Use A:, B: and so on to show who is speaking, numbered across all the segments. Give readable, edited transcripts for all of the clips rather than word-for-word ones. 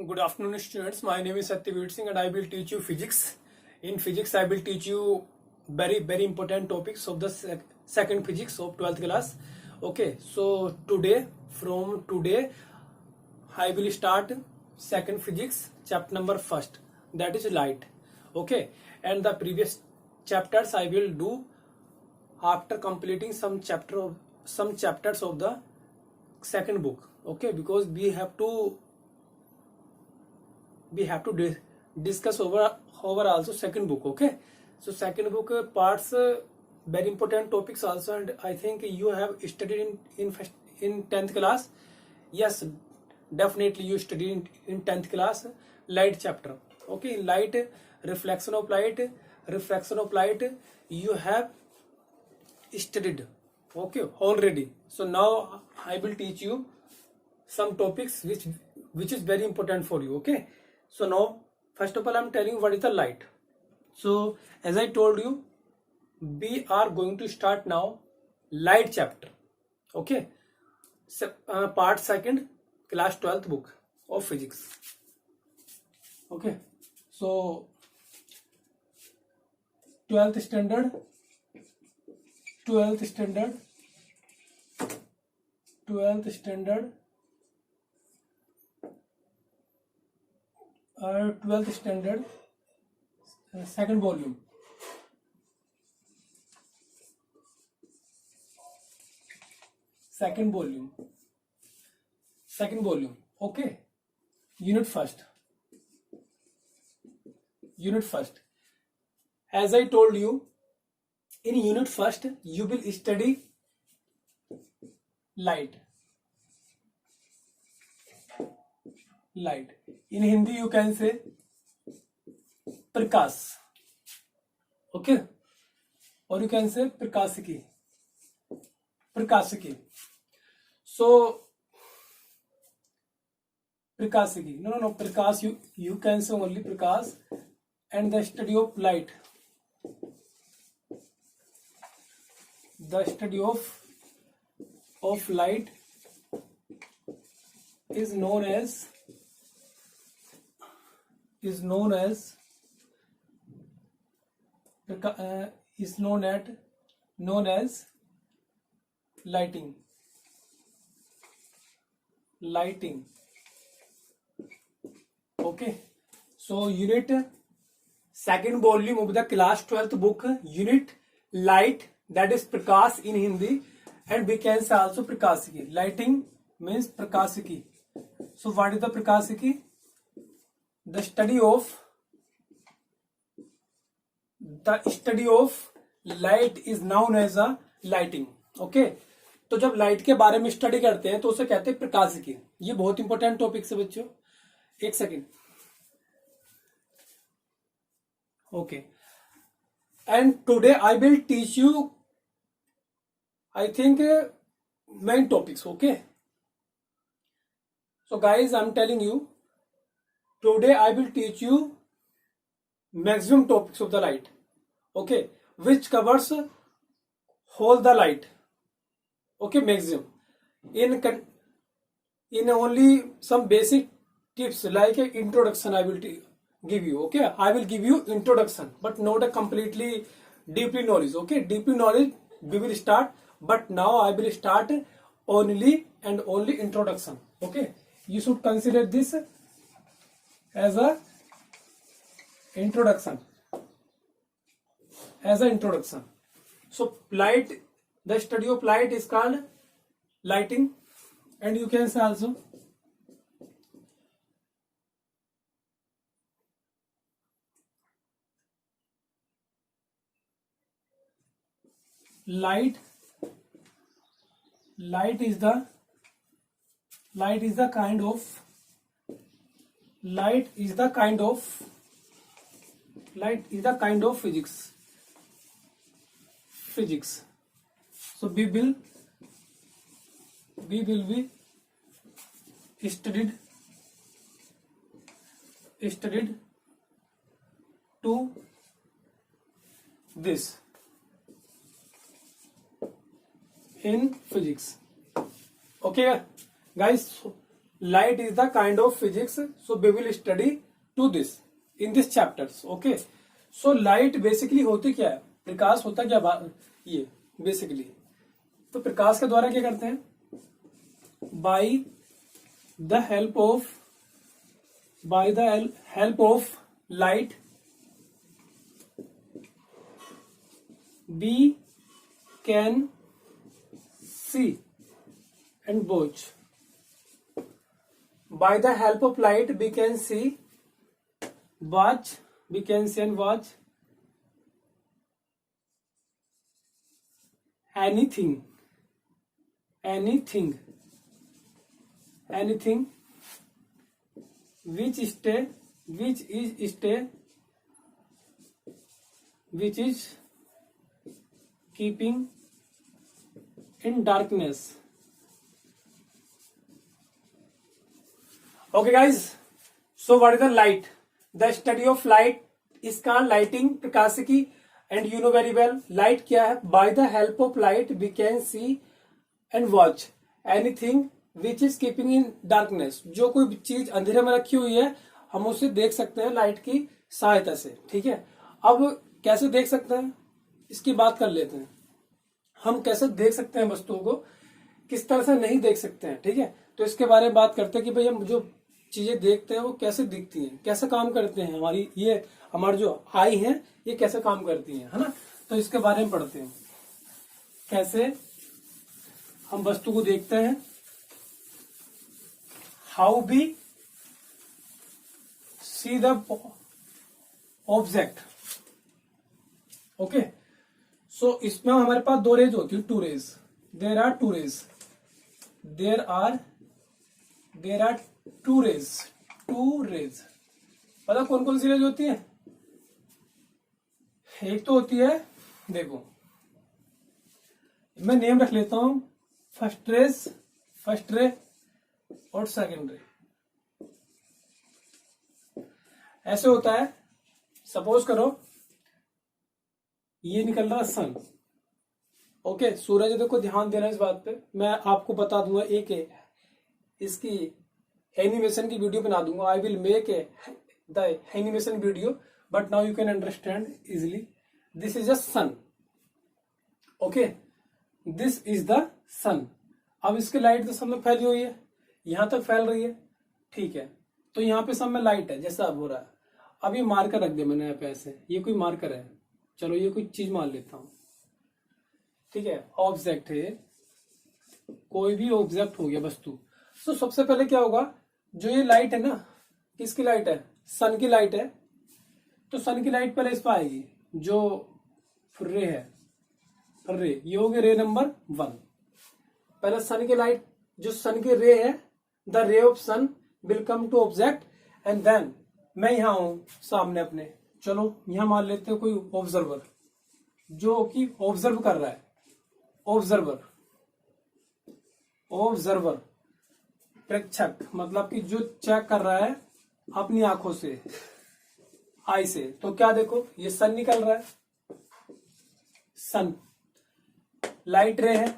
A: Good afternoon, students. My name is Satyaveer Singh, and I will teach you physics. In physics, I will teach you very important topics of the second physics of 12th class. Okay, so from today, I will start second physics chapter number first. That is light. Okay, and the previous chapters I will do after completing some chapters of the second book. Okay, because we have to discuss over also second book. Okay, so second book parts very important topics also, and I think you have studied in 10th class. Yes, definitely you studied in 10th class light chapter. Okay, in light, reflection of light you have studied, okay, already. So now I will teach you some topics which is very important for you. Okay, so now first of all I'm telling you what is the light. So as I told you, we are going to start now light chapter. Okay, so, part second, class 12th book of physics. Okay, so 12th standard 12th standard 12th standard 12th standard second volume. Second volume. Okay, unit first. As I told you, in unit first you will study light. In Hindi you can say prakash. Okay, or you can say prakashiki. So prakashiki, no prakash, you can say only prakash. And the study of light, light is known as lighting. Okay, so unit second volume of the class 12th book, unit light, that is prakash in Hindi, and we can say also prakashiki. Lighting means prakashiki. So what is the prakashiki? The study of light is known as a lighting. Okay, तो जब light के बारे में study करते हैं तो उसे कहते हैं प्रकाशिकी. ये बहुत इंपॉर्टेंट टॉपिक है बच्चों. एक second. Okay, and today I will teach you, I think, main topics. Okay, so guys, I'm telling you, today I will teach you maximum topics of the light. Okay, which covers whole the light. Okay, maximum in only some basic tips like introduction I will give you. Okay, I will give you introduction, but not a completely deeply knowledge. Okay, deeply knowledge we will start, but now I will start only introduction. Okay, you should consider this as a introduction. So light, the study of light is called lighting, and you can say also light is the kind of physics. So we will be studied to this in physics. Okay guys, light is the kind of physics, so we will study to this in this chapters. Okay, so light basically होती क्या है, प्रकाश होता क्या ये basically, तो प्रकाश के द्वारा क्या करते हैं, by the help of light we can see and watch. By the help of light we can see, watch, we can see and watch anything which is keeping in darkness. Okay guys, so what is the light? The study of light is called lighting, प्रकाशिकी, and you know very well light क्या है. By the help of light we can see and watch anything which is keeping in darkness. जो कोई चीज अंधेरे में रखी हुई है हम उसे देख सकते हैं लाइट की सहायता से. ठीक है, अब कैसे देख सकते हैं इसकी बात कर लेते हैं. हम कैसे देख सकते हैं वस्तुओं को, किस तरह से नहीं देख सकते हैं. ठीक है, तो इसके बारे में बात करते हैं कि भाई हम जो चीजें देखते हैं वो कैसे दिखती हैं, कैसे काम करते हैं, हमारी जो आई है ये कैसे काम करती है ना. तो इसके बारे में पढ़ते हैं कैसे हम वस्तु को देखते हैं. How we see the object. Okay, so इसमें हमारे पास दो रेज होती है, two rays. There are two rays. There are two rays. पता कौन कौन सी रेज होती है? एक तो होती है, देखो मैं नेम रख लेता हूं, फर्स्ट रे और सेकंड रे. ऐसे होता है. सपोज करो ये निकल रहा सन. ओके, सूरज. देखो ध्यान देना इस बात पे, मैं आपको बता दूंगा एक इसकी एनिमेशन की वीडियो बना दूंगा. I will make the animation video, but now you can understand easily. This is a sun. Okay, this is the sun. अब इसकी लाइट तो सब में फैली हुई है, यहां तक फैल रही है. ठीक है, तो यहाँ पे सब में लाइट है जैसा अब हो रहा है. अब ये मार्कर रख दिया मैंने यहाँ पे ऐसे, ये कोई मार्कर है. चलो ये कोई चीज मान लेता हूं. ठीक है, ऑब्जेक्ट है, कोई भी ऑब्जेक्ट हो गया वस्तु. तो सबसे पहले क्या होगा, जो ये लाइट है ना, किसकी लाइट है? सन की लाइट है. तो सन की लाइट पहले इस पर आएगी, जो रे है, रे, ये हो गया रे नंबर 1. पहले सन की लाइट, जो सन की रे है, the ray of sun will come to object and then मैं यहां हूं सामने अपने. चलो यहां मान लेते हैं कोई ऑब्जर्वर जो कि ऑब्जर्व कर रहा है. ऑब्जर्वर प्रेक्षक, मतलब कि जो चेक कर रहा है अपनी आंखों से, आई से. तो क्या देखो, ये सन निकल रहा है. सन लाइट रे है,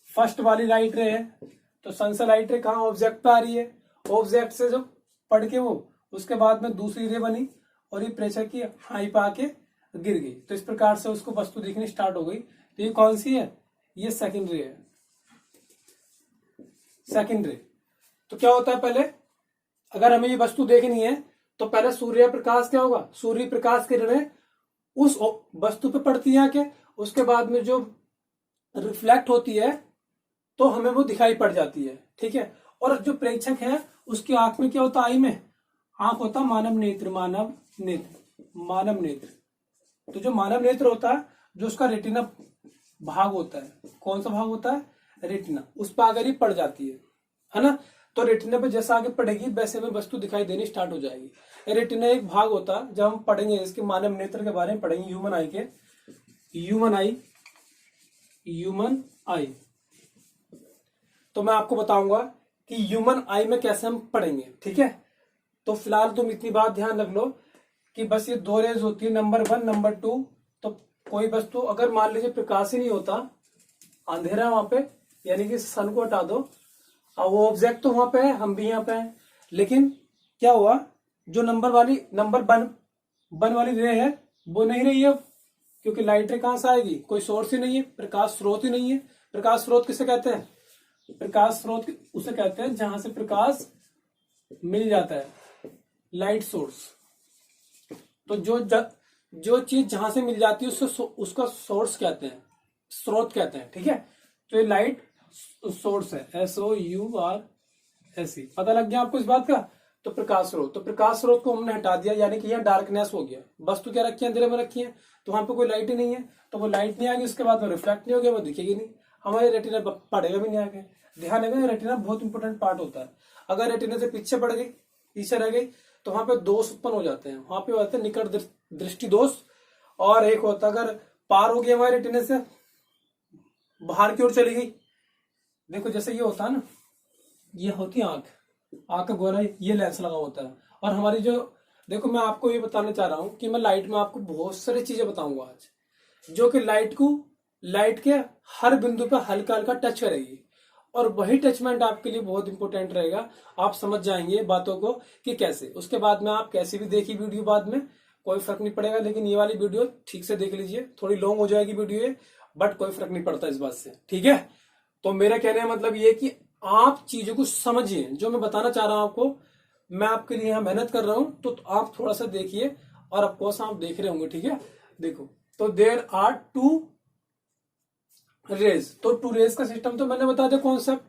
A: फर्स्ट वाली लाइट रे है. तो सन से लाइट रे कहां? ऑब्जेक्ट पे आ रही है. ऑब्जेक्ट से जब पढ़ के वो, उसके बाद में दूसरी रे बनी और ये प्रेशर की हाई पे आके गिर गई. तो इस प्रकार से उसको वस्तु दिखनी स्टार्ट हो गई. तो ये कौन सी है? ये सेकंड रे है. सेकंड रे. तो क्या होता है, पहले अगर हमें ये वस्तु देखनी है तो पहले सूर्य प्रकाश क्या होगा, सूर्य प्रकाश किरणें उस वस्तु पे पड़ती है आके, उसके बाद में जो रिफ्लेक्ट होती है तो हमें वो दिखाई पड़ जाती है. ठीक है, और जो प्रेक्षक है उसकी आंख में क्या होता है? आई में आंख होता है मानव नेत्र. तो जो मानव नेत्र होता है, जो उसका रेटिना भाग होता है, कौन सा भाग होता है? रेटिना. उस पर अगर ही पड़ जाती है ना, तो रेटिना पे जैसा आगे पड़ेगी वैसे में वस्तु दिखाई देनी स्टार्ट हो जाएगी. रेटिना एक भाग होता है, जब हम पढ़ेंगे इसके मानव नेत्र के बारे में पढ़ेंगे, ह्यूमन आई, तो मैं आपको बताऊंगा कि ह्यूमन आई में कैसे हम पढ़ेंगे. ठीक है, तो फिलहाल तुम इतनी बात ध्यान रख लो कि बस ये दो रेज होती है, नंबर 1, नंबर 2. तो कोई वस्तु अगर मान लीजिए प्रकाश ही नहीं होता, अंधेरा वहां पे, यानी कि सन को हटा दो, अब वो ऑब्जेक्ट तो वहां पे है, हम भी यहाँ पे हैं, लेकिन क्या हुआ, जो नंबर वन वाली रे है वो नहीं रही है, क्योंकि लाइट रे कहां से आएगी, कोई सोर्स ही नहीं है, प्रकाश स्रोत ही नहीं है। प्रकाश स्रोत किसे कहते हैं, प्रकाश स्रोत उसे कहते हैं जहां से प्रकाश मिल जाता है, लाइट सोर्स। तो जो चीज जहां से मिल जाती है उसका सोर्स कहते हैं, स्रोत कहते हैं, ठीक है। तो ये लाइट सोर्स है, SOURSE, पता लग गया आपको इस बात का। तो प्रकाश स्रोत, तो प्रकाश स्रोत को हमने हटा दिया, यानी कि यहाँ डार्कनेस हो गया, वस्तु क्या रखी है, अंधेरे में रखी है, तो वहां पे कोई लाइट ही नहीं है, तो वो लाइट नहीं आएगी, उसके बाद वो रिफ्लेक्ट नहीं होगी, वो दिखेगी नहीं, हमारे रेटिना पड़ेगा भी नहीं आगे। ध्यान रखना, रेटिना बहुत इंपॉर्टेंट पार्ट होता है। अगर रेटिना से पीछे पड़ गई, पीछे रह गई, तो वहां पे दोष उत्पन्न हो जाते हैं, वहां पे होते हैं निकट दृष्टि दोष, और एक होता है अगर पार हो गया हमारे रेटिने से, बाहर की ओर चली गई, देखो जैसे ये होता है ना, ये होती है आंख, आंख का गोला, ये लेंस लगा होता है, और हमारी जो, देखो मैं आपको ये बताना चाह रहा हूं कि मैं लाइट में आपको बहुत सारी चीजें बताऊंगा आज, जो कि लाइट के हर बिंदु पर हल्का हल्का टच करेगी, और वही टचमेंट आपके लिए बहुत इंपॉर्टेंट रहेगा। आप समझ जाएंगे बातों को कि कैसे, उसके बाद में आप कैसे भी देखिए वीडियो, बाद में कोई फर्क नहीं पड़ेगा, लेकिन ये वाली वीडियो ठीक से देख लीजिए, थोड़ी लॉन्ग हो जाएगी वीडियो ये, बट कोई फर्क नहीं पड़ता इस बात से, ठीक है। तो मेरा कहने का मतलब ये कि आप चीजों को समझिए, जो मैं बताना चाह रहा हूं आपको, मैं आपके लिए यहाँ मेहनत कर रहा हूं, तो आप थोड़ा सा देखिए, और ऑफकोर्स आप देख रहे होंगे, ठीक है। देखो, तो देयर आर टू रेज, तो टू रेज का सिस्टम तो मैंने बता दिया कॉन्सेप्ट।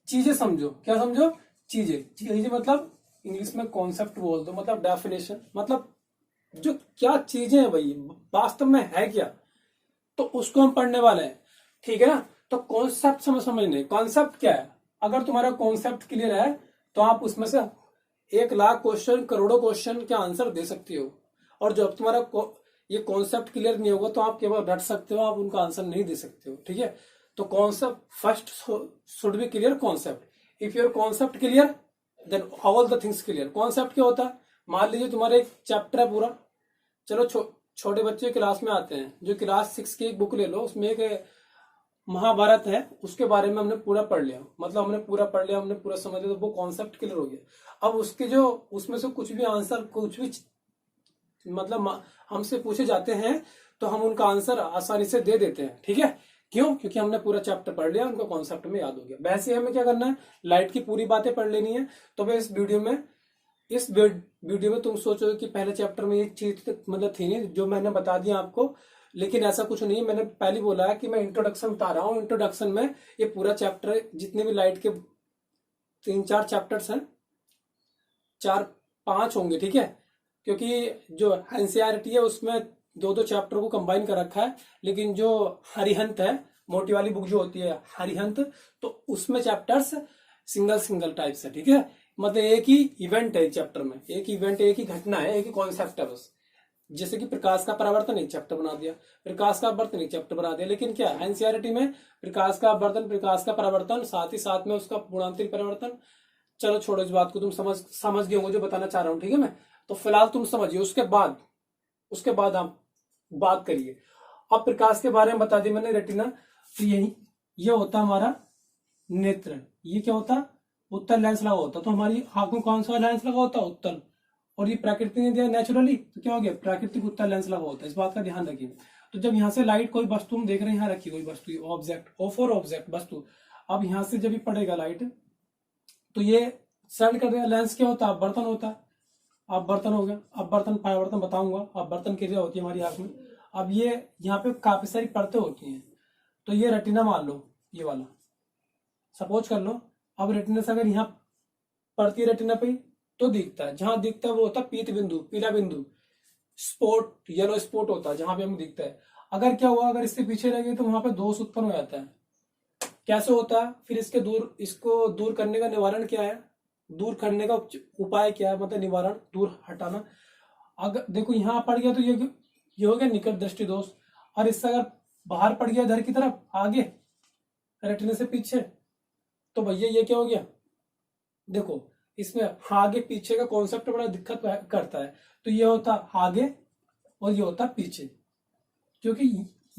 A: चीजें समझो, क्या समझो, चीजें मतलब इंग्लिश में कॉन्सेप्ट बोल दो, मतलब डेफिनेशन, मतलब जो क्या चीजें हैं भाई, वास्तव में है क्या, तो उसको हम पढ़ने वाले हैं, ठीक है ना। तो कॉन्सेप्ट समझने, कॉन्सेप्ट क्या है, अगर तुम्हारा कॉन्सेप्ट क्लियर है तो आप उसमें से 1,00,000 क्वेश्चन, करोड़ों क्वेश्चन के आंसर दे सकते हो, और जब तुम्हारा ये कॉन्सेप्ट क्लियर नहीं होगा तो आप केवल रट सकते हो, आप उनका आंसर नहीं दे सकते हो, ठीक है। तो concept first should be clear, concept. If your concept clear then all the things clear. Concept क्या होता है, मान लीजिए तुम्हारा एक चैप्टर है पूरा, चलो छोटे बच्चे क्लास में आते हैं, जो क्लास 6 की एक बुक ले लो, उसमें एक महाभारत है, उसके बारे में हमने पूरा पढ़ लिया, मतलब हमने पूरा पढ़ लिया, हमने पूरा समझ लिया, तो वो कॉन्सेप्ट क्लियर हो गया। अब उसके जो उसमें से कुछ भी आंसर, कुछ भी मतलब हमसे पूछे जाते हैं, तो हम उनका आंसर आसानी से दे देते हैं, ठीक है। क्यों, क्योंकि हमने पूरा चैप्टर पढ़ लिया, उनको कॉन्सेप्ट में याद हो गया। वैसे ही हमें क्या करना है, लाइट की पूरी बातें पढ़ लेनी है। तो मैं इस वीडियो में तुम सोचो कि पहले चैप्टर में ये चीज मतलब थी नहीं, जो मैंने बता दिया आपको, लेकिन ऐसा कुछ नहीं है। मैंने पहले बोला है कि मैं इंट्रोडक्शन बता रहा हूँ, इंट्रोडक्शन में ये पूरा चैप्टर, जितने भी लाइट के 3-4 चैप्टर्स हैं, 4-5 होंगे, ठीक है, क्योंकि जो एनसीईआरटी है उसमें 2-2 चैप्टर को कंबाइन कर रखा है, लेकिन जो हरिहंत है, मोटी वाली बुक जो होती है हरिहंत, तो उसमें चैप्टर्स सिंगल टाइप से, ठीक है। मतलब एक ही इवेंट है चैप्टर में, एक इवेंट, एक ही घटना है, एक ही कॉन्सेप्ट है बस। जैसे कि प्रकाश का परावर्तन एक चैप्टर बना दिया, प्रकाश का अपवर्तन एक चैप्टर बना दिया, लेकिन क्या एनसीईआरटी में प्रकाश का अपवर्तन, प्रकाश का परावर्तन, साथ ही साथ में उसका पूर्णांतरिक परिवर्तन। चलो छोड़ो इस बात को, तुम समझ गए होंगे जो बताना चाह रहा हूं, ठीक है। मैं तो फिलहाल तुम समझिए, उसके बाद आप बात करिए। अब प्रकाश के बारे में बता दी मैंने, रेटिना, तो ये होता हमारा नेत्र, ये क्या होता, उत्तल लेंस लगा होता, तो हमारी आंख में कौन सा लेंस लगा होता, उत्तल, और ये प्राकृतिक ने दिया नेचुरली, तो क्या हो गया, प्राकृतिक उत्तल लेंस लगा होता है, इस बात का ध्यान रखिए। तो जब यहाँ से लाइट, कोई वस्तु हम देख रहे हैं, यहाँ रखी कोई वस्तु, ऑब्जेक्ट, ऑब्जेक्ट वस्तु, अब यहाँ से जब भी पड़ेगा लाइट, तो ये सेंड कर देगा, लेंस क्या होता है, बर्तन होता है, अब बर्तन हो गया, अब बर्तन परावर्तन बताऊंगा, अब बर्तन क्रिया होती है हमारी आंख में। अब ये यहाँ पे काफी सारी परतें होती हैं, तो ये रेटिना मान लो, ये वाला सपोज कर लो। अब रेटिना से अगर यहाँ पड़ती रेटिना पे, तो दिखता है, जहां दिखता है वो होता है पीत बिंदु, पीला बिंदु, स्पॉट, येलो स्पॉट होता है, जहां पे हमें दिखता है। अगर क्या हुआ, अगर इसके पीछे रह गए, तो वहां पे दोष उत्पन्न हो जाता है। कैसे होता है, फिर इसको दूर करने का निवारण क्या है, दूर करने का उपाय क्या है, मतलब निवारण, दूर हटाना। अगर देखो यहाँ पड़ गया, तो ये हो गया निकट दृष्टि दोष, और इससे अगर बाहर पड़ गया इधर की तरफ, आगे रेटिना से पीछे, तो भैया ये क्या हो गया, देखो इसमें आगे पीछे का कॉन्सेप्ट बड़ा दिक्कत करता है। तो ये होता आगे और ये होता पीछे, क्योंकि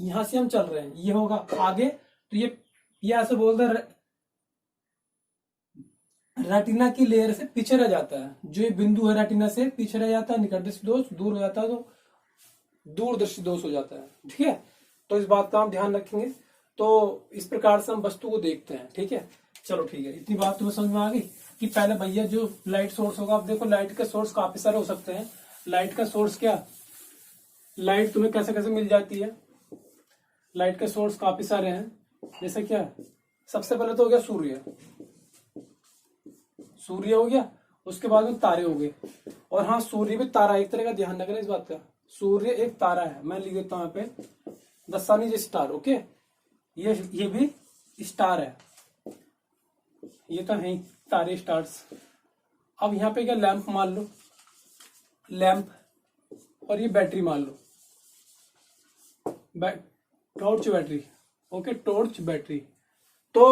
A: यहां से हम चल रहे हैं, ये होगा आगे, तो ये ऐसे बोल दे रेटिना की लेयर से पीछे रह जाता है। जो ये बिंदु है रेटिना से पीछे रह जाता है, निकटदर्शी दोष दूर हो जाता है तो दूरदर्शी दोष हो जाता है। ठीक है, तो इस बात का हम ध्यान रखेंगे। तो इस प्रकार से हम वस्तु को देखते हैं। ठीक है, चलो ठीक है, इतनी बात तुम्हें समझ में आ गई कि पहले भैया जो लाइट सोर्स होगा, अब देखो लाइट के सोर्स काफी सारे हो सकते हैं। लाइट का सोर्स क्या, लाइट तुम्हें कैसे कैसे मिल जाती है, लाइट के सोर्स काफी सारे हैं। जैसे क्या, सबसे पहले तो हो गया सूर्य, सूर्य हो गया, उसके बाद में तारे हो गए। और हाँ, सूर्य भी तारा एक तरह का, ध्यान रखना इस बात का, सूर्य एक तारा है। मैं लिख देता हूं यहाँ पे the sun is star. Okay, ये भी स्टार है, ये तो है ही तारे स्टार्स। अब यहाँ पे क्या, लैंप मान लो, लैंप, और ये बैटरी मान लो, torch battery. Okay, torch battery. तो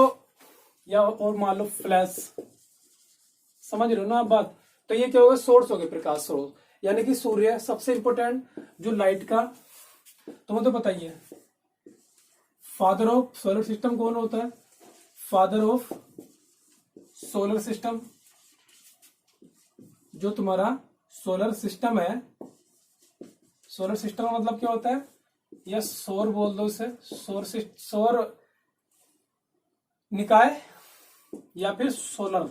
A: या और मान लो फ्लैश, समझ रहे हो ना आप बात। तो ये क्या होगा, सोर्स हो गए, प्रकाश स्रोत। यानी कि सूर्य सबसे इंपॉर्टेंट जो लाइट का, तुम्हें तो पता ही है, फादर ऑफ सोलर सिस्टम कौन होता है, फादर ऑफ सोलर सिस्टम। जो तुम्हारा सोलर सिस्टम है, सोलर सिस्टम का मतलब क्या होता है, या सौर बोल दो इसे, सौर निकाय या फिर सोलर,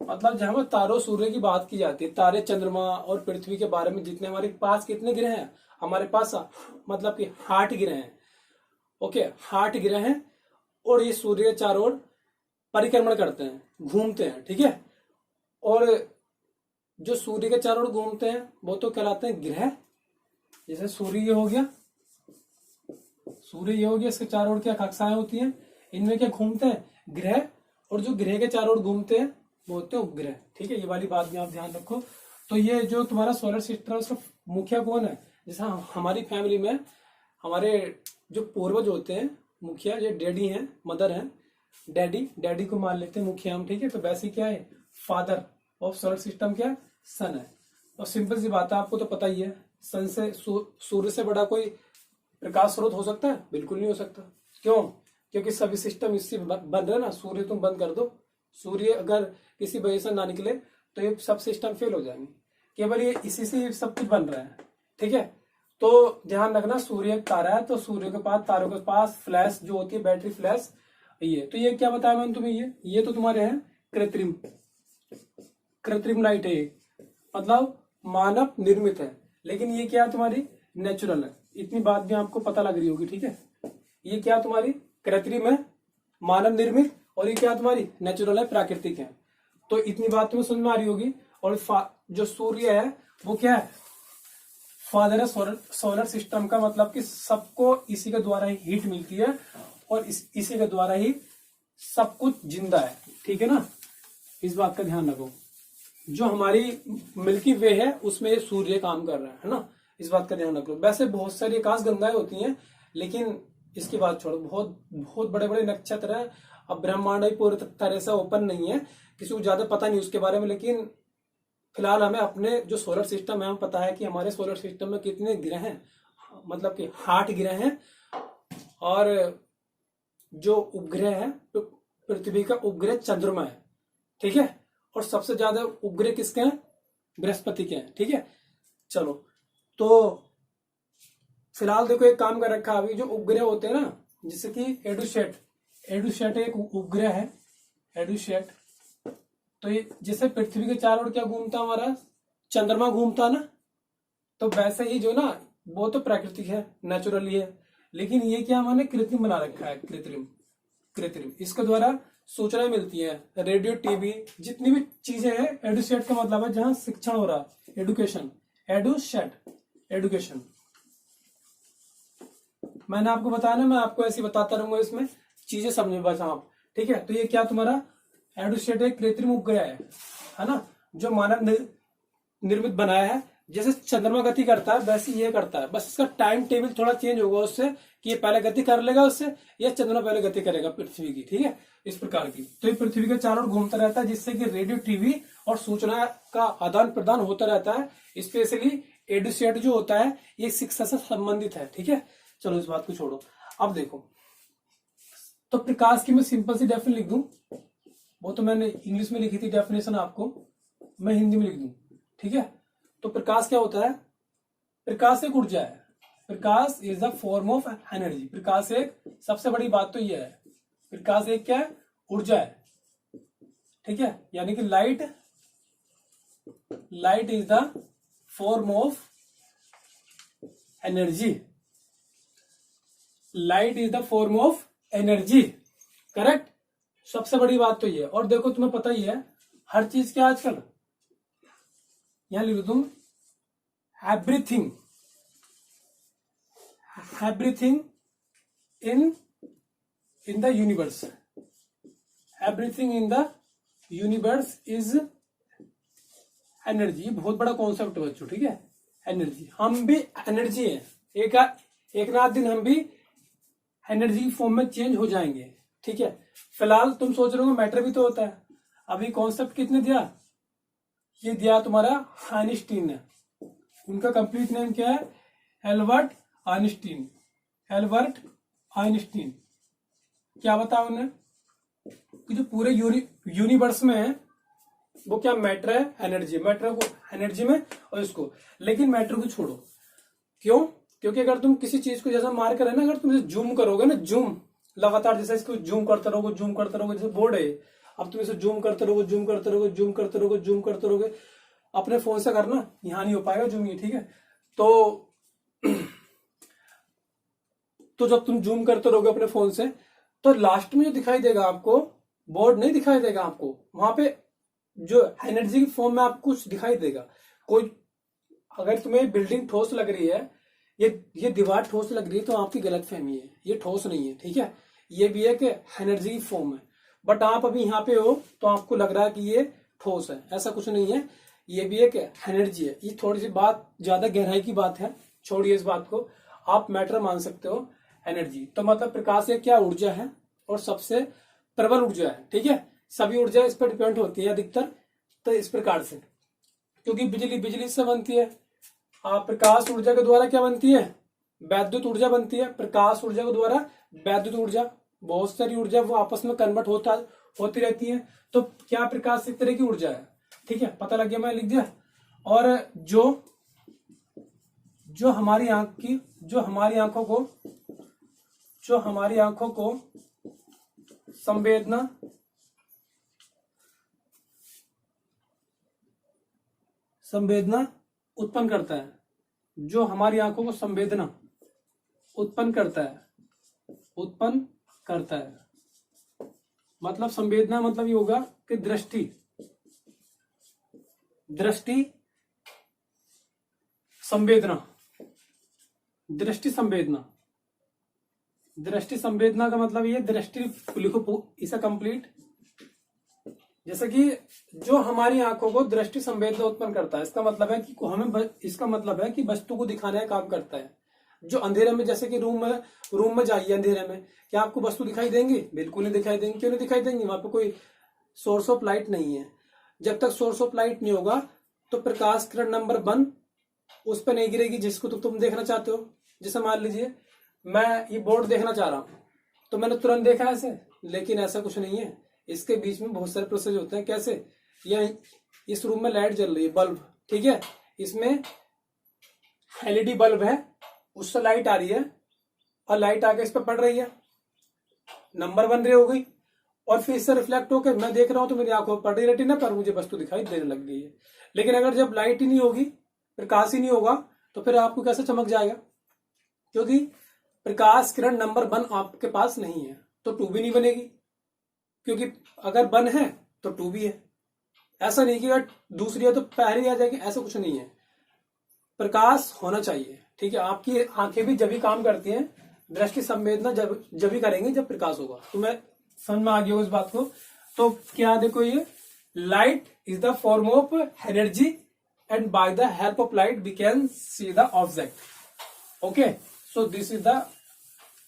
A: मतलब जहां पर तारों सूर्य की बात की जाती है, तारे चंद्रमा और पृथ्वी के बारे में जितने हमारे पास कितने ग्रह हैं, हमारे पास मतलब कि 8 ग्रह हैं। ओके, 8 ग्रह हैं, और ये सूर्य के चारों ओर परिक्रमण करते हैं, घूमते हैं। ठीक है, और जो सूर्य के चारों ओर घूमते हैं वो तो कहलाते हैं ग्रह। जैसे सूर्य ये हो गया, सूर्य ये हो गया, इसके चारों ओर क्या कक्षाएं होती हैं, इनमें क्या घूमते हैं, ग्रह। और जो ग्रह के चारों ओर घूमते हैं वो होते हैं उपग्रह। ठीक है, ये वाली बात भी आप ध्यान रखो। तो ये जो तुम्हारा सोलर सिस्टम है उसका मुखिया कौन है, जैसा हमारी फैमिली में हमारे जो पूर्वज होते हैं मुखिया, ये डैडी हैं, मदर हैं, डैडी को मान लेते हैं मुखिया हम। ठीक है, तो वैसे क्या है, फादर ऑफ सोलर सिस्टम क्या, सन है। और सिंपल सी बात है, आपको तो पता ही है, सन से सूर्य से बड़ा कोई प्रकाश स्रोत हो सकता है, बिल्कुल नहीं हो सकता। क्यों, क्योंकि सभी सिस्टम इससे बन रहे ना। सूर्य तुम बंद कर दो, सूर्य अगर किसी वजह से ना निकले तो ये सब सिस्टम फेल हो जाएंगे, केवल ये इसी से सब कुछ बन रहा है। ठीक है, तो ध्यान रखना, सूर्य एक तारा है, तो सूर्य के पास, तारों के पास फ्लैश जो होती है, बैटरी फ्लैश, ये तो ये क्या बताया मैंने तुम्हें, ये तो तुम्हारे हैं कृत्रिम, कृत्रिम लाइट है, मतलब मानव निर्मित है। लेकिन ये क्या तुम्हारी नेचुरल है, इतनी बात भी आपको पता लग रही होगी। ठीक है, ये क्या तुम्हारी कृत्रिम है, मानव निर्मित, और ये क्या तुम्हारी नेचुरल है, प्राकृतिक है। तो इतनी बात तुम्हें समझ में आ रही होगी। और जो सूर्य है वो क्या है, फादर है सोलर सिस्टम का, मतलब कि सबको इसी के द्वारा ही हीट मिलती है, और इसी के द्वारा ही सब कुछ जिंदा है। ठीक है ना, इस बात का ध्यान रखो। जो हमारी मिल्की वे है उसमें सूर्य काम कर रहा है ना, इस बात का ध्यान रखो। वैसे बहुत सारी आकाश गंगाएं होती हैं, लेकिन इसकी बात छोड़ो, बहुत बहुत बड़े बड़े नक्षत्र हैं। अब ब्रह्मांड भी पूरी तरह से ओपन नहीं है, किसी को ज्यादा पता नहीं उसके बारे में, लेकिन फिलहाल हमें अपने जो सोलर सिस्टम है, हमें पता है कि हमारे सोलर सिस्टम में कितने ग्रह हैं, मतलब कि 8 ग्रह हैं। और जो उपग्रह है, तो पृथ्वी का उपग्रह चंद्रमा है। ठीक है, और सबसे ज्यादा उपग्रह किसके हैं, बृहस्पति के हैं। ठीक है, चलो, तो फिलहाल देखो एक काम कर रखा है, अभी जो उपग्रह होते हैं ना, जैसे कि एडुसेट एक उपग्रह है, एडुसेट। तो ये जैसे पृथ्वी के चारों ओर क्या घूमता हमारा, चंद्रमा घूमता ना, तो वैसे ही जो ना, वो तो प्राकृतिक है, नेचुरली है, लेकिन ये क्या हमने कृत्रिम बना रखा है, कृत्रिम इसके द्वारा सूचनाएं मिलती है, रेडियो, टीवी, जितनी भी चीजें हैं। एडुसेट का मतलब है जहां शिक्षण हो रहा, एडुकेशन, एडुकेशन। मैंने आपको बताया ना, मैं आपको ऐसे बताता रहूंगा, इसमें चीजें समझ बस आप। ठीक है, तो ये क्या तुम्हारा एडुसेट एक कृत्रिम उपग्रह है ना, जो मानव निर्मित बनाया है। जैसे चंद्रमा गति करता है वैसे ये करता है, बस इसका टाइम टेबल थोड़ा चेंज होगा उससे, कि ये पहले गति कर लेगा उससे, या चंद्रमा पहले गति करेगा पृथ्वी की। ठीक है, इस प्रकार की। तो ये पृथ्वी के चारों ओर घूमता रहता है, जिससे कि रेडियो, टीवी और सूचना का आदान प्रदान होता रहता है। स्पेशली एडुसेट जो होता है ये शिक्षा से संबंधित है। ठीक है, चलो इस बात को छोड़ो। अब देखो, तो प्रकाश की मैं सिंपल सी डेफिनेशन लिख दूं, वो तो मैंने इंग्लिश में लिखी थी डेफिनेशन, आपको मैं हिंदी में लिख दूं, ठीक है। तो प्रकाश क्या होता है? प्रकाश एक ऊर्जा है। Prakash is the form of energy. प्रकाश एक, सबसे बड़ी बात तो यह है, प्रकाश एक क्या है? ऊर्जा है, ठीक है। यानी कि light is the form of energy. Light is the form of energy, correct. सबसे बड़ी बात तो ये। और देखो तुम्हें पता ही है हर चीज क्या आजकल, यहां लिख दो तुम, everything in the universe, everything in the universe is energy. बहुत बड़ा कॉन्सेप्ट है बच्चों, ठीक है। एनर्जी, हम भी एनर्जी है, एक ना दिन हम भी एनर्जी फॉर्म में चेंज हो जाएंगे, ठीक है। फिलहाल तुम सोच रहे हो मैटर भी तो होता है। अभी कॉन्सेप्ट कितने दिया? ये दिया तुम्हारा आइंस्टीन ने। उनका कंप्लीट नेम क्या है? Albert Einstein. Albert Einstein. क्या बताया उन्होंने कि जो पूरे यूनिवर्स में है वो क्या मैटर है? एनर्जी। मैटर को एनर्जी में और इसको, लेकिन मैटर को छोड़ो। क्यों? क्योंकि अगर तुम किसी चीज को जैसा मार कर है ना, अगर तुम इसे जूम करोगे ना, जूम लगातार, जैसे इसको जूम करते रहोगे, जैसे बोर्ड है, अब तुम इसे जूम करते रहोगे, अपने फोन से करना, यहां नहीं हो पाएगा जूम ये, ठीक है। तो जब तुम जूम करते रहोगे अपने फोन से, तो लास्ट में जो दिखाई देगा आपको, बोर्ड नहीं दिखाई देगा आपको, वहां पे जो एनर्जी की फॉर्म में आपको कुछ दिखाई देगा। कोई, अगर तुम्हें बिल्डिंग ठोस लग रही है, ये दीवार ठोस लग रही है, तो आपकी गलतफहमी है, ये ठोस नहीं है, ठीक है। ये भी है कि एनर्जी की फॉर्म है, बट आप अभी यहाँ पे हो तो आपको लग रहा है कि ये ठोस है, ऐसा कुछ नहीं है। ये भी है कि एनर्जी है। ये थोड़ी सी बात ज्यादा गहराई की बात है, छोड़िए इस बात को, आप मैटर मान सकते हो एनर्जी। तो मतलब प्रकाश एक क्या ऊर्जा है, और सबसे प्रबल ऊर्जा है, ठीक है। सभी ऊर्जा इस पर डिपेंड होती है अधिकतर, तो इस प्रकार से, क्योंकि बिजली से बनती है। प्रकाश ऊर्जा के द्वारा क्या बनती है? वैद्युत ऊर्जा बनती है। प्रकाश ऊर्जा के द्वारा वैद्युत ऊर्जा, बहुत सारी ऊर्जा वो आपस में कन्वर्ट होती रहती है। तो क्या प्रकाश एक तरह की ऊर्जा है, ठीक है। पता लग गया, मैं लिख दिया। और जो हमारी आंखों को संवेदना उत्पन्न करता है, जो हमारी आंखों को संवेदना उत्पन्न करता है, मतलब संवेदना मतलब ये होगा कि दृष्टि संवेदना का मतलब ये, दृष्टि लिखो इसे कंप्लीट। जैसे कि जो हमारी आंखों को दृष्टि संवेदना उत्पन्न करता है, इसका मतलब है कि वस्तु को दिखाने का काम करता है। जो अंधेरे में, जैसे कि रूम में जाइए अंधेरे में, क्या आपको वस्तु दिखाई देंगे? बिल्कुल नहीं दिखाई देंगे। क्यों नहीं दिखाई देंगे? वहां पे कोई सोर्स ऑफ लाइट नहीं है। जब तक सोर्स ऑफ लाइट नहीं होगा तो प्रकाश किरण नंबर 1 उस पर नहीं गिरेगी जिसको तुम देखना चाहते हो। जैसे मान लीजिए मैं ये बोर्ड देखना चाह रहा हूं, तो मैंने तुरंत देखा ऐसे, लेकिन ऐसा कुछ नहीं है। इसके बीच में बहुत सारे प्रोसेस होते हैं। कैसे? या इस रूम में लाइट जल रही है, बल्ब, ठीक है, इसमें एलईडी बल्ब है, उससे लाइट आ रही है, और लाइट आके इस पर पड़ रही है, नंबर 1 रे हो गई, और फिर इससे रिफ्लेक्ट होकर मैं देख रहा हूं तो मेरी आंखों पर पड़ रही रेटिना पर, मुझे वस्तु दिखाई देने लग गई है। लेकिन अगर जब लाइट ही नहीं होगी, प्रकाश ही नहीं होगा, तो फिर आपको कैसे चमक जाएगा? क्योंकि प्रकाश किरण नंबर 1 आपके पास नहीं है, तो 2 भी नहीं बनेगी, क्योंकि अगर 1 है तो 2 भी है। ऐसा नहीं कि अगर दूसरी है तो पहली आ जाएगी, ऐसा कुछ नहीं है। प्रकाश होना चाहिए, ठीक है। आपकी आंखें भी जब भी काम करती हैं, दृष्टि संवेदना जब भी करेंगे जब प्रकाश होगा। तो मैं समझ में आ गया इस बात को। तो क्या देखो, ये light is the form of energy and by the help of light we can see the object. Okay, so this is the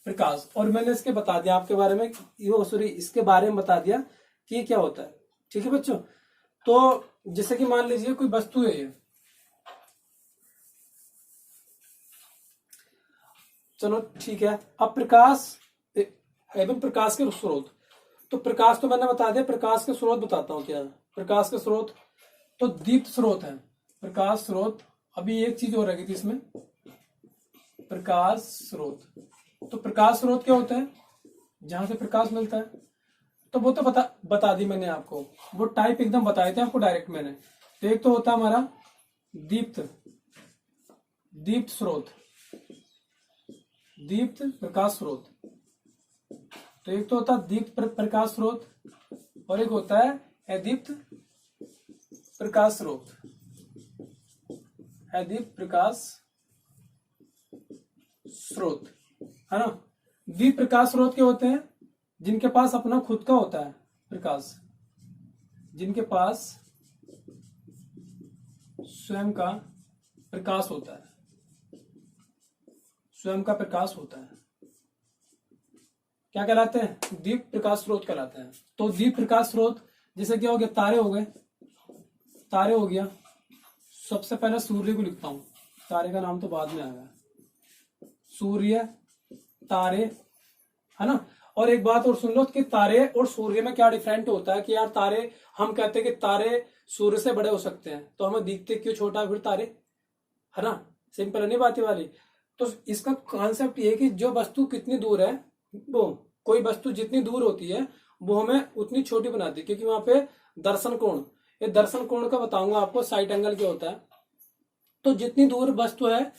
A: prakash. और मैंने इसके बता दिया आपके बारे में, इसके बारे में बता दिया कि ये क्या होता है, ठीक है बच्चों। तो जैसे कि मान लीजिए कोई वस्तु है ये, चलो ठीक है। अब प्रकाश एवं प्रकाश के स्रोत, तो प्रकाश तो मैंने बता दिया, प्रकाश के स्रोत बताता हूँ क्या है। प्रकाश के स्रोत तो दीप्त स्रोत है, प्रकाश स्रोत। अभी एक चीज और रहेगी थी इसमें, प्रकाश स्रोत। तो प्रकाश स्रोत क्या होता है, जहां से प्रकाश मिलता है। तो वो तो बता दी मैंने आपको, वो टाइप एकदम बताए थे आपको डायरेक्ट मैंने। तो एक तो होता है हमारा दीप्त स्रोत, दीप्त प्रकाश स्रोत। तो एक तो होता है दीप्त प्रकाश स्रोत और एक होता है अदीप्त प्रकाश स्रोत, अदीप्त प्रकाश स्रोत, है ना। दीप्त प्रकाश स्रोत क्या होते हैं, जिनके पास अपना खुद का होता है प्रकाश, जिनके पास स्वयं का प्रकाश होता है, स्वयं का प्रकाश होता है, क्या कहलाते हैं, दीप्त प्रकाश स्रोत कहलाते हैं। तो दीप्त प्रकाश स्रोत जैसे क्या हो गया, तारे हो गए, तारे हो गया। सबसे पहले सूर्य को लिखता हूं, तारे का नाम तो बाद में आएगा, सूर्य, तारे, है ना। और एक बात और सुन लो कि तारे और सूर्य में क्या डिफरेंट होता है, कि यार तारे, हम कहते हैं कि तारे सूर्य से बड़े हो सकते हैं, तो हमें दिखते क्यों छोटा फिर तारे, है ना। सिंपल नहीं बात वाली। तो इसका कॉन्सेप्ट ये है कि जो वस्तु कितनी दूर है, वो कोई वस्तु जितनी दूर होती है वो हमें उतनी छोटी बनाती है, क्योंकि वहां पे दर्शन कोण, ये दर्शन कोण का बताऊंगा आपको, साइड एंगल क्या होता है। तो जितनी दूर वस्तु है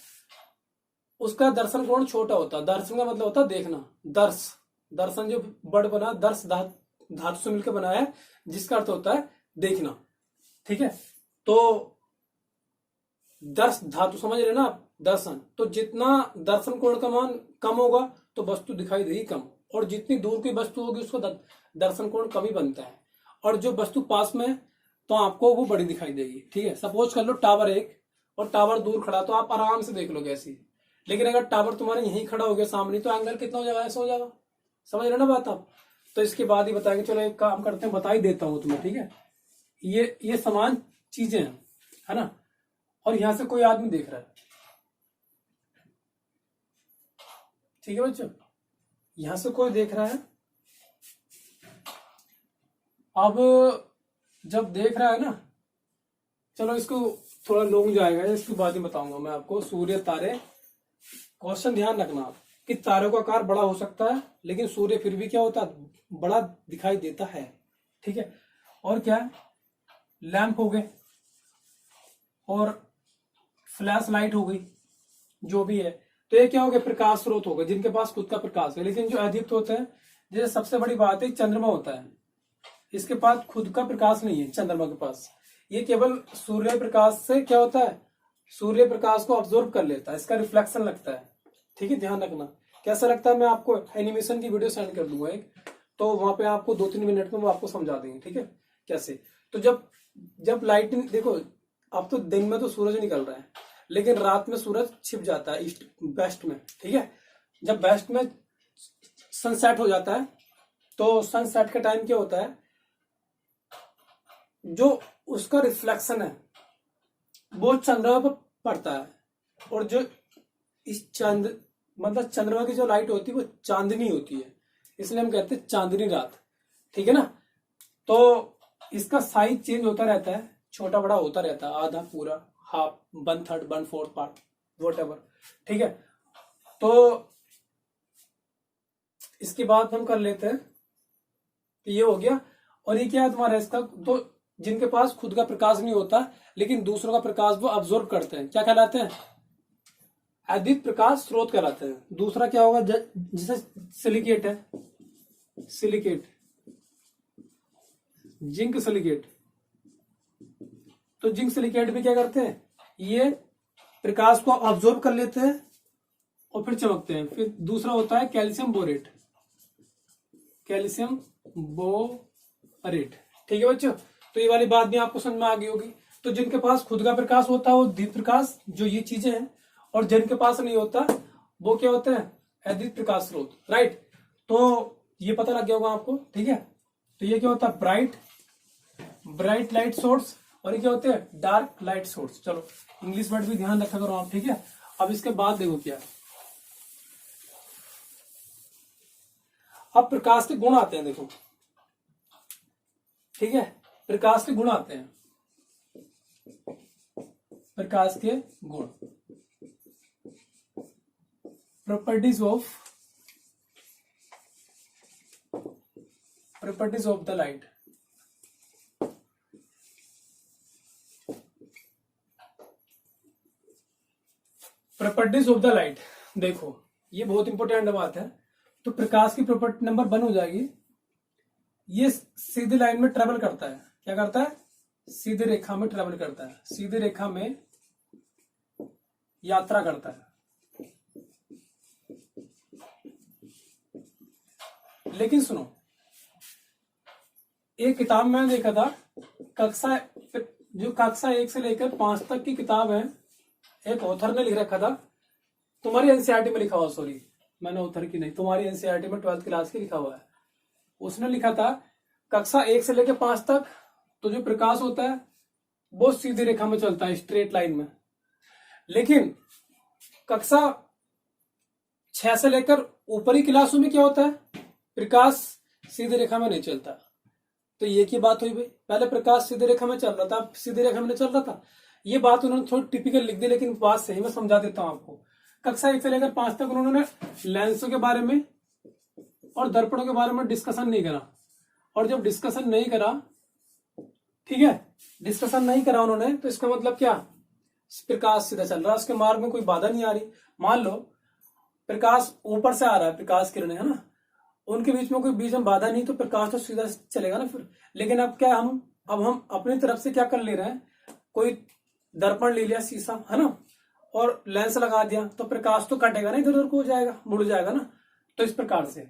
A: उसका दर्शन कोण छोटा होता है। दर्शन का मतलब होता है देखना, दर्शन जो वर्ड बना, दर्श धातु से मिलकर बना है, जिसका अर्थ होता है देखना, ठीक है। तो दर्श धातु समझ रहे ना आप, दर्शन। तो जितना दर्शन कोण का मान कम होगा तो वस्तु दिखाई देगी कम, और जितनी दूर की वस्तु होगी उसको दर्शन कोण कम ही बनता है, और जो वस्तु पास में है तो आपको वो बड़ी दिखाई देगी, ठीक है। सपोज कर लो टावर एक और टावर दूर खड़ा, तो आप आराम से देख लोगे ऐसी। लेकिन अगर टावर तुम्हारे यहीं खड़ा हो गया सामने, तो एंगल कितना हो जाएगा, ऐसा हो जाएगा। समझ रहे ना बात आप। तो इसके बाद ही बताएंगे, चलो एक काम करते हैं, बता ही देता हूं तुम्हें, ठीक है। ये समान चीजें हैं, है ना। और यहां से कोई आदमी देख रहा है, ठीक है बच्चों, यहां से कोई देख रहा है। अब जब देख रहा है ना, चलो इसको थोड़ा लॉन्ग जाएगा, इसके बाद ही बताऊंगा मैं आपको। सूर्य, तारे, क्वेश्चन ध्यान रखना आप कि तारों का आकार बड़ा हो सकता है, लेकिन सूर्य फिर भी क्या होता है, बड़ा दिखाई देता है, ठीक है। और क्या है, लैंप हो गए और फ्लैश लाइट हो गई, जो भी है। तो ये क्या हो गया, प्रकाश स्रोत हो गए, जिनके पास खुद का प्रकाश है। लेकिन जो अधिक होते हैं, जैसे सबसे बड़ी बात है चंद्रमा होता है, इसके पास खुद का प्रकाश नहीं है चंद्रमा के पास, ये केवल सूर्य प्रकाश से क्या होता है, सूर्य प्रकाश को ऑब्जॉर्व कर लेता है, इसका रिफ्लेक्शन लगता है, ठीक है। ध्यान रखना कैसा लगता है, मैं आपको एनिमेशन की वीडियो सेंड कर दूंगा एक, तो वहां पे आपको 2-3 मिनट में वो आपको समझा देंगे, ठीक है, कैसे। तो जब लाइट, देखो अब तो दिन में तो सूरज निकल रहा है, लेकिन रात में सूरज छिप जाता है ईस्ट वेस्ट में, ठीक है। जब वेस्ट में सनसेट हो जाता है, तो सनसेट का टाइम क्या होता है, जो उसका रिफ्लेक्शन है वो चंद्रमा पर पड़ता है, और जो इस मतलब चंद्रमा की जो लाइट होती है वो चांदनी होती है, इसलिए हम कहते हैं चांदनी रात, ठीक है ना। तो इसका साइज चेंज होता रहता है, छोटा बड़ा होता रहता है, आधा, पूरा, हाफ, 1/3, 1/4 पार्ट, वॉट, ठीक है। तो इसके बाद हम कर लेते हैं, तो ये हो गया। और ये क्या है तुम्हारा इसका, तो जिनके पास खुद का प्रकाश नहीं होता लेकिन दूसरों का प्रकाश वो अब्जॉर्ब करते हैं, क्या कहलाते हैं, अदीप्त प्रकाश स्रोत कहलाते हैं। दूसरा क्या होगा, जैसे सिलिकेट है, सिलिकेट, जिंक सिलिकेट। तो जिंक सिलिकेट भी क्या करते हैं, ये प्रकाश को अब्जॉर्ब कर लेते हैं और फिर चमकते हैं। फिर दूसरा होता है कैल्शियम बोरेट, कैल्शियम बोरेट, ठीक है बच्चों। तो ये वाली बात भी आपको समझ में आ गई होगी। तो जिनके पास खुद का प्रकाश होता है वो दीप्त प्रकाश, जो ये चीजें हैं, और जिनके पास नहीं होता वो क्या होते हैं, अदीप्त प्रकाश स्रोत, राइट। तो ये पता लग गया होगा आपको, ठीक है। तो ये क्या होता है, ब्राइट लाइट सोर्स, और ये क्या होते हैं, डार्क लाइट सोर्स। चलो इंग्लिश वर्ड भी ध्यान रखा करो आप, ठीक है। अब इसके बाद देखो क्या, अब प्रकाश के गुण आते हैं। देखो ठीक है, प्रकाश के गुण आते हैं, प्रकाश के गुण, properties of the light. Properties of the light, देखो ये बहुत इंपॉर्टेंट बात है। तो प्रकाश की प्रॉपर्टी नंबर 1 हो जाएगी, ये सीधी लाइन में ट्रेवल करता है। क्या करता है? सीधी रेखा में ट्रेवल करता है, सीधी रेखा में यात्रा करता है। लेकिन सुनो, एक किताब में देखा था, कक्षा 1 से लेकर 5 तक की किताब है, एक ऑथर ने लिख रखा था, तुम्हारी एनसीईआरटी में लिखा हुआ, सॉरी मैंने ऑथर की नहीं, तुम्हारी एनसीईआरटी में 12th क्लास की लिखा हुआ है। उसने लिखा था कक्षा 1 से लेकर 5 तक तो जो प्रकाश होता है वो सीधी रेखा में चलता है, स्ट्रेट लाइन में। लेकिन कक्षा 6 से लेकर ऊपरी क्लासों में क्या होता है? प्रकाश सीधी रेखा में नहीं चलता। तो ये की बात हुई भाई, पहले प्रकाश सीधी रेखा में चल रहा था, सीधी रेखा में नहीं चल रहा था। ये बात उन्होंने थोड़ी टिपिकल लिख दी, लेकिन बात सही में समझा देता हूं आपको। कक्षा 1 से लेकर 5 तक उन्होंने लेंसों के बारे में और दर्पणों के बारे में डिस्कशन नहीं करा। और जब डिस्कशन नहीं करा, ठीक है, डिस्कशन नहीं करा उन्होंने, तो इसका मतलब क्या? प्रकाश सीधा चल रहा है, उसके मार्ग में कोई बाधा नहीं आ रही। मान लो प्रकाश ऊपर से आ रहा है, प्रकाश किरणें, है ना, उनके बीच में कोई बीच में बाधा नहीं, तो प्रकाश तो सीधा चलेगा ना फिर। लेकिन अब क्या, हम अपनी तरफ से क्या कर ले रहे हैं, कोई दर्पण ले लिया, शीशा, है ना, और लेंस लगा दिया, तो प्रकाश तो कटेगा ना, इधर उधर को हो जाएगा, मुड़ जाएगा ना। तो इस प्रकार से,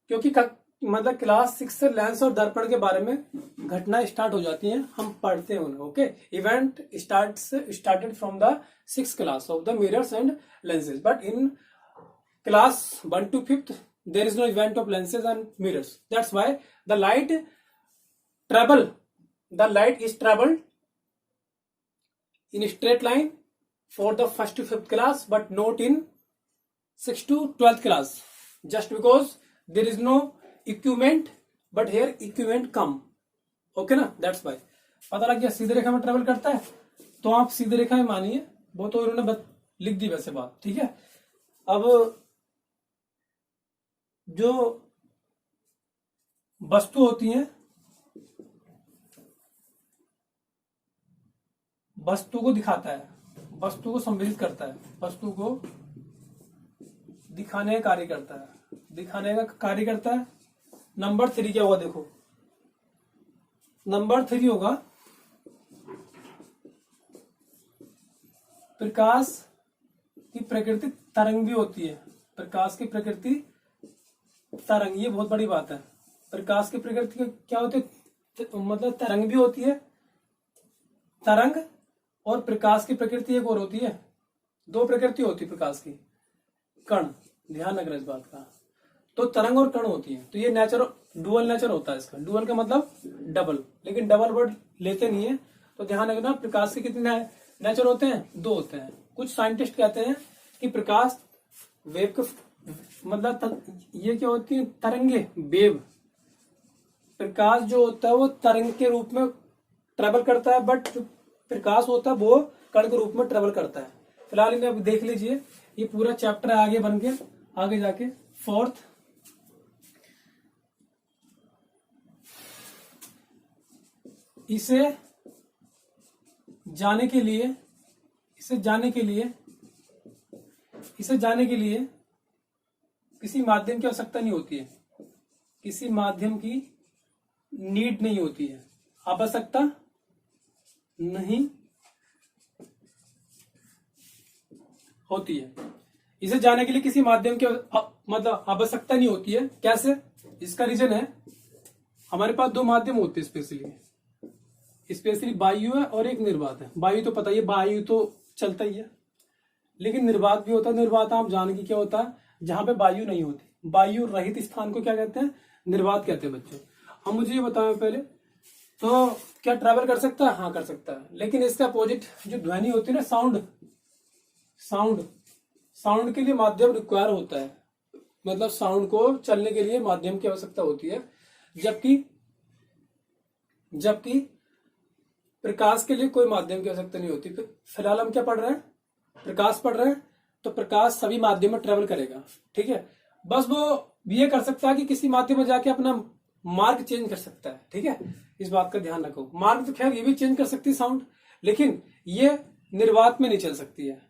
A: क्योंकि मतलब क्लास 6 से लेंस और दर्पण के बारे में घटना स्टार्ट हो जाती है, हम पढ़ते हैं उन्हें। Okay, event started from the 6th class of the mirrors and lenses, but in class 1 to 5th there is no event of lenses and mirrors. That's why the light is traveled in a straight line for the 1st to 5th class, but not in 6th to 12th class, just because there is no equipment, but here equipment come. Okay ना, that's why। पता लग गया सीधी रेखा में travel करता है, तो आप सीधी रेखा में मानिए, वो तो इन्होंने लिख दी वैसे बात, ठीक है। अब जो वस्तु होती है, वस्तु को दिखाता है, वस्तु को संवेदित करता है, वस्तु को दिखाने का कार्य करता है, दिखाने का कार्य करता है। नंबर 3 क्या होगा? देखो नंबर 3 होगा प्रकाश की प्रकृति तरंग भी होती है। प्रकाश की प्रकृति तरंग, ये बहुत बड़ी बात है। प्रकाश की प्रकृति क्या होती है? मतलब तरंग भी होती है, तरंग, और प्रकाश की प्रकृति एक और होती है, 2 प्रकृति होती है प्रकाश की, कण, ध्यान रखना इस बात का। तो तरंग और कण होती है, तो ये नेचर, डुअल नेचर होता है इसका। डुअल का मतलब डबल, लेकिन डबल वर्ड लेते नहीं है, तो ध्यान रखना। प्रकाश के कितने नेचर होते हैं? 2 होते हैं। कुछ साइंटिस्ट कहते हैं कि प्रकाश वेव के मतलब ये क्या होती है? तरंगे, वेव। प्रकाश जो होता है वो तरंग के रूप में ट्रेवल करता है, बट जो प्रकाश होता है वो कण के रूप में ट्रेवल करता है। फिलहाल इन्हें अब देख लीजिए, ये पूरा चैप्टर है आगे बन के, आगे जाके 4th इसे जाने के लिए किसी माध्यम की आवश्यकता नहीं होती है, किसी माध्यम की नीड नहीं होती है, आवश्यकता नहीं होती है। इसे जाने के लिए किसी माध्यम की मतलब आवश्यकता नहीं होती है। कैसे? इसका रीजन है, हमारे पास 2 माध्यम होते हैं स्पेशली वायु है और एक निर्वात है। वायु तो पता ही है, वायु तो चलता ही है, लेकिन निर्वात भी होता है। निर्वात आप जान के क्या होता है? जहां पे वायु नहीं होती, वायु रहित स्थान को क्या कहते हैं? निर्वात कहते हैं बच्चों। हम मुझे ये बताएं पहले, तो क्या ट्रैवल कर सकता है? हाँ कर सकता है, लेकिन इसका अपोजिट जो ध्वनि होती है ना, साउंड के लिए माध्यम रिक्वायर होता है, मतलब साउंड को चलने के लिए माध्यम की आवश्यकता होती है। जबकि जबकि प्रकाश के लिए कोई माध्यम की आवश्यकता नहीं होती। फिलहाल हम क्या पढ़ रहे हैं, प्रकाश पढ़ रहे हैं, तो प्रकाश सभी माध्यम में ट्रेवल करेगा, ठीक है। बस वो ये कर सकता है कि किसी माध्यम में जाके अपना मार्ग चेंज कर सकता है, ठीक है। इस बात का ध्यान रखो। मार्ग तो खैर ये भी चेंज कर सकती है साउंड, लेकिन ये निर्वात में नहीं चल सकती है।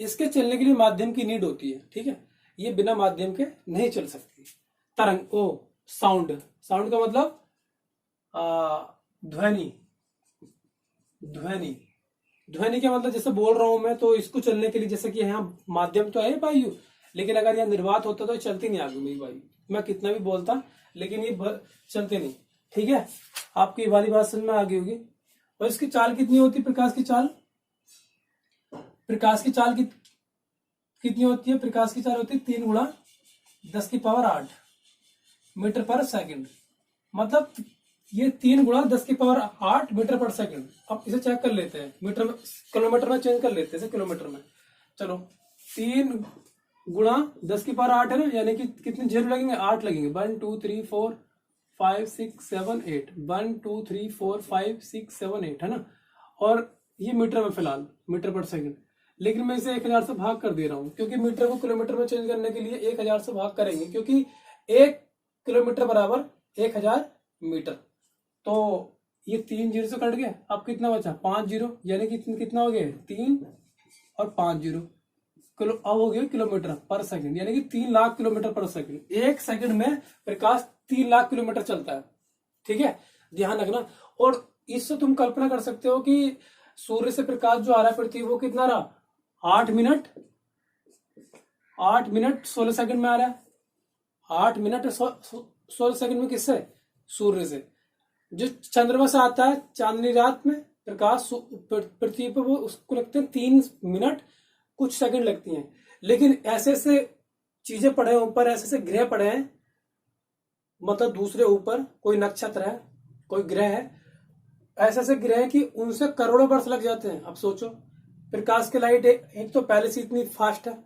A: इसके चलने के लिए माध्यम की नीड होती है, ठीक है। ये बिना माध्यम के नहीं चल सकती। तरंग साउंड, साउंड का मतलब ध्वनि। ध्वनि, ध्वनि का मतलब जैसे बोल रहा हूं मैं, तो इसको चलने के लिए जैसे कि यहाँ माध्यम तो है वायु, लेकिन अगर यहाँ निर्वात होता तो चलती नहीं आगे मेरी वायु। मैं कितना भी बोलता लेकिन ये चलते नहीं, ठीक है। आपकी ये वाली बात समझ में आ गई होगी। और इसकी चाल कितनी होती है, प्रकाश की चाल, प्रकाश की चाल कितनी होती है, प्रकाश की चाल होती है 3 गुणा 10⁸ मीटर पर सेकंड। मतलब ये 3 गुणा 10⁸ मीटर पर सेकंड। अब इसे चेक कर लेते हैं, मीटर में, किलोमीटर में चेंज कर लेते हैं, किलोमीटर में। चलो 3 गुणा 10⁸ है ना, यानी कि कितने जीरो लगेंगे, 8 लगेंगे। 1 2 3 4 5 6 7 8, 1 2 3 4 5 6 7 8 है ना। और ये मीटर में फिलहाल, मीटर पर सेकंड, लेकिन मैं इसे 1000 से भाग कर दे रहा हूं, क्योंकि मीटर को किलोमीटर में चेंज करने के लिए 1000 से भाग करेंगे, क्योंकि 1 किलोमीटर बराबर 1000 मीटर। तो ये 3 जीरो से कट गया, अब कितना बचा, 5 जीरो, यानी कि कितना हो गया, 3 और 5 जीरो किलो, अब हो गया किलोमीटर पर सेकंड, यानी कि 3 लाख किलोमीटर पर सेकंड। 1 सेकंड में प्रकाश 3 लाख किलोमीटर चलता है, ठीक है, ध्यान रखना। और इससे तुम कल्पना कर सकते हो कि सूर्य से प्रकाश जो आ रहा है पृथ्वी, वो कितना रहा, 8 मिनट 16 सेकंड में आ रहा है। 8 मिनट 16 सेकंड में किससे, सूर्य से। जो चंद्रमा से आता है चांदनी रात में प्रकाश पृथ्वी पर, वो उसको लगते हैं 3 मिनट कुछ सेकंड लगती हैं। लेकिन ऐसे ऐसे चीजें पड़े हैं ऊपर, ऐसे ऐसे ग्रह पड़े हैं, मतलब दूसरे ऊपर कोई नक्षत्र है, कोई ग्रह है, ऐसे ऐसे ग्रह कि उनसे करोड़ों वर्ष लग जाते हैं। अब सोचो, प्रकाश की लाइट एक तो पहले से इतनी फास्ट है,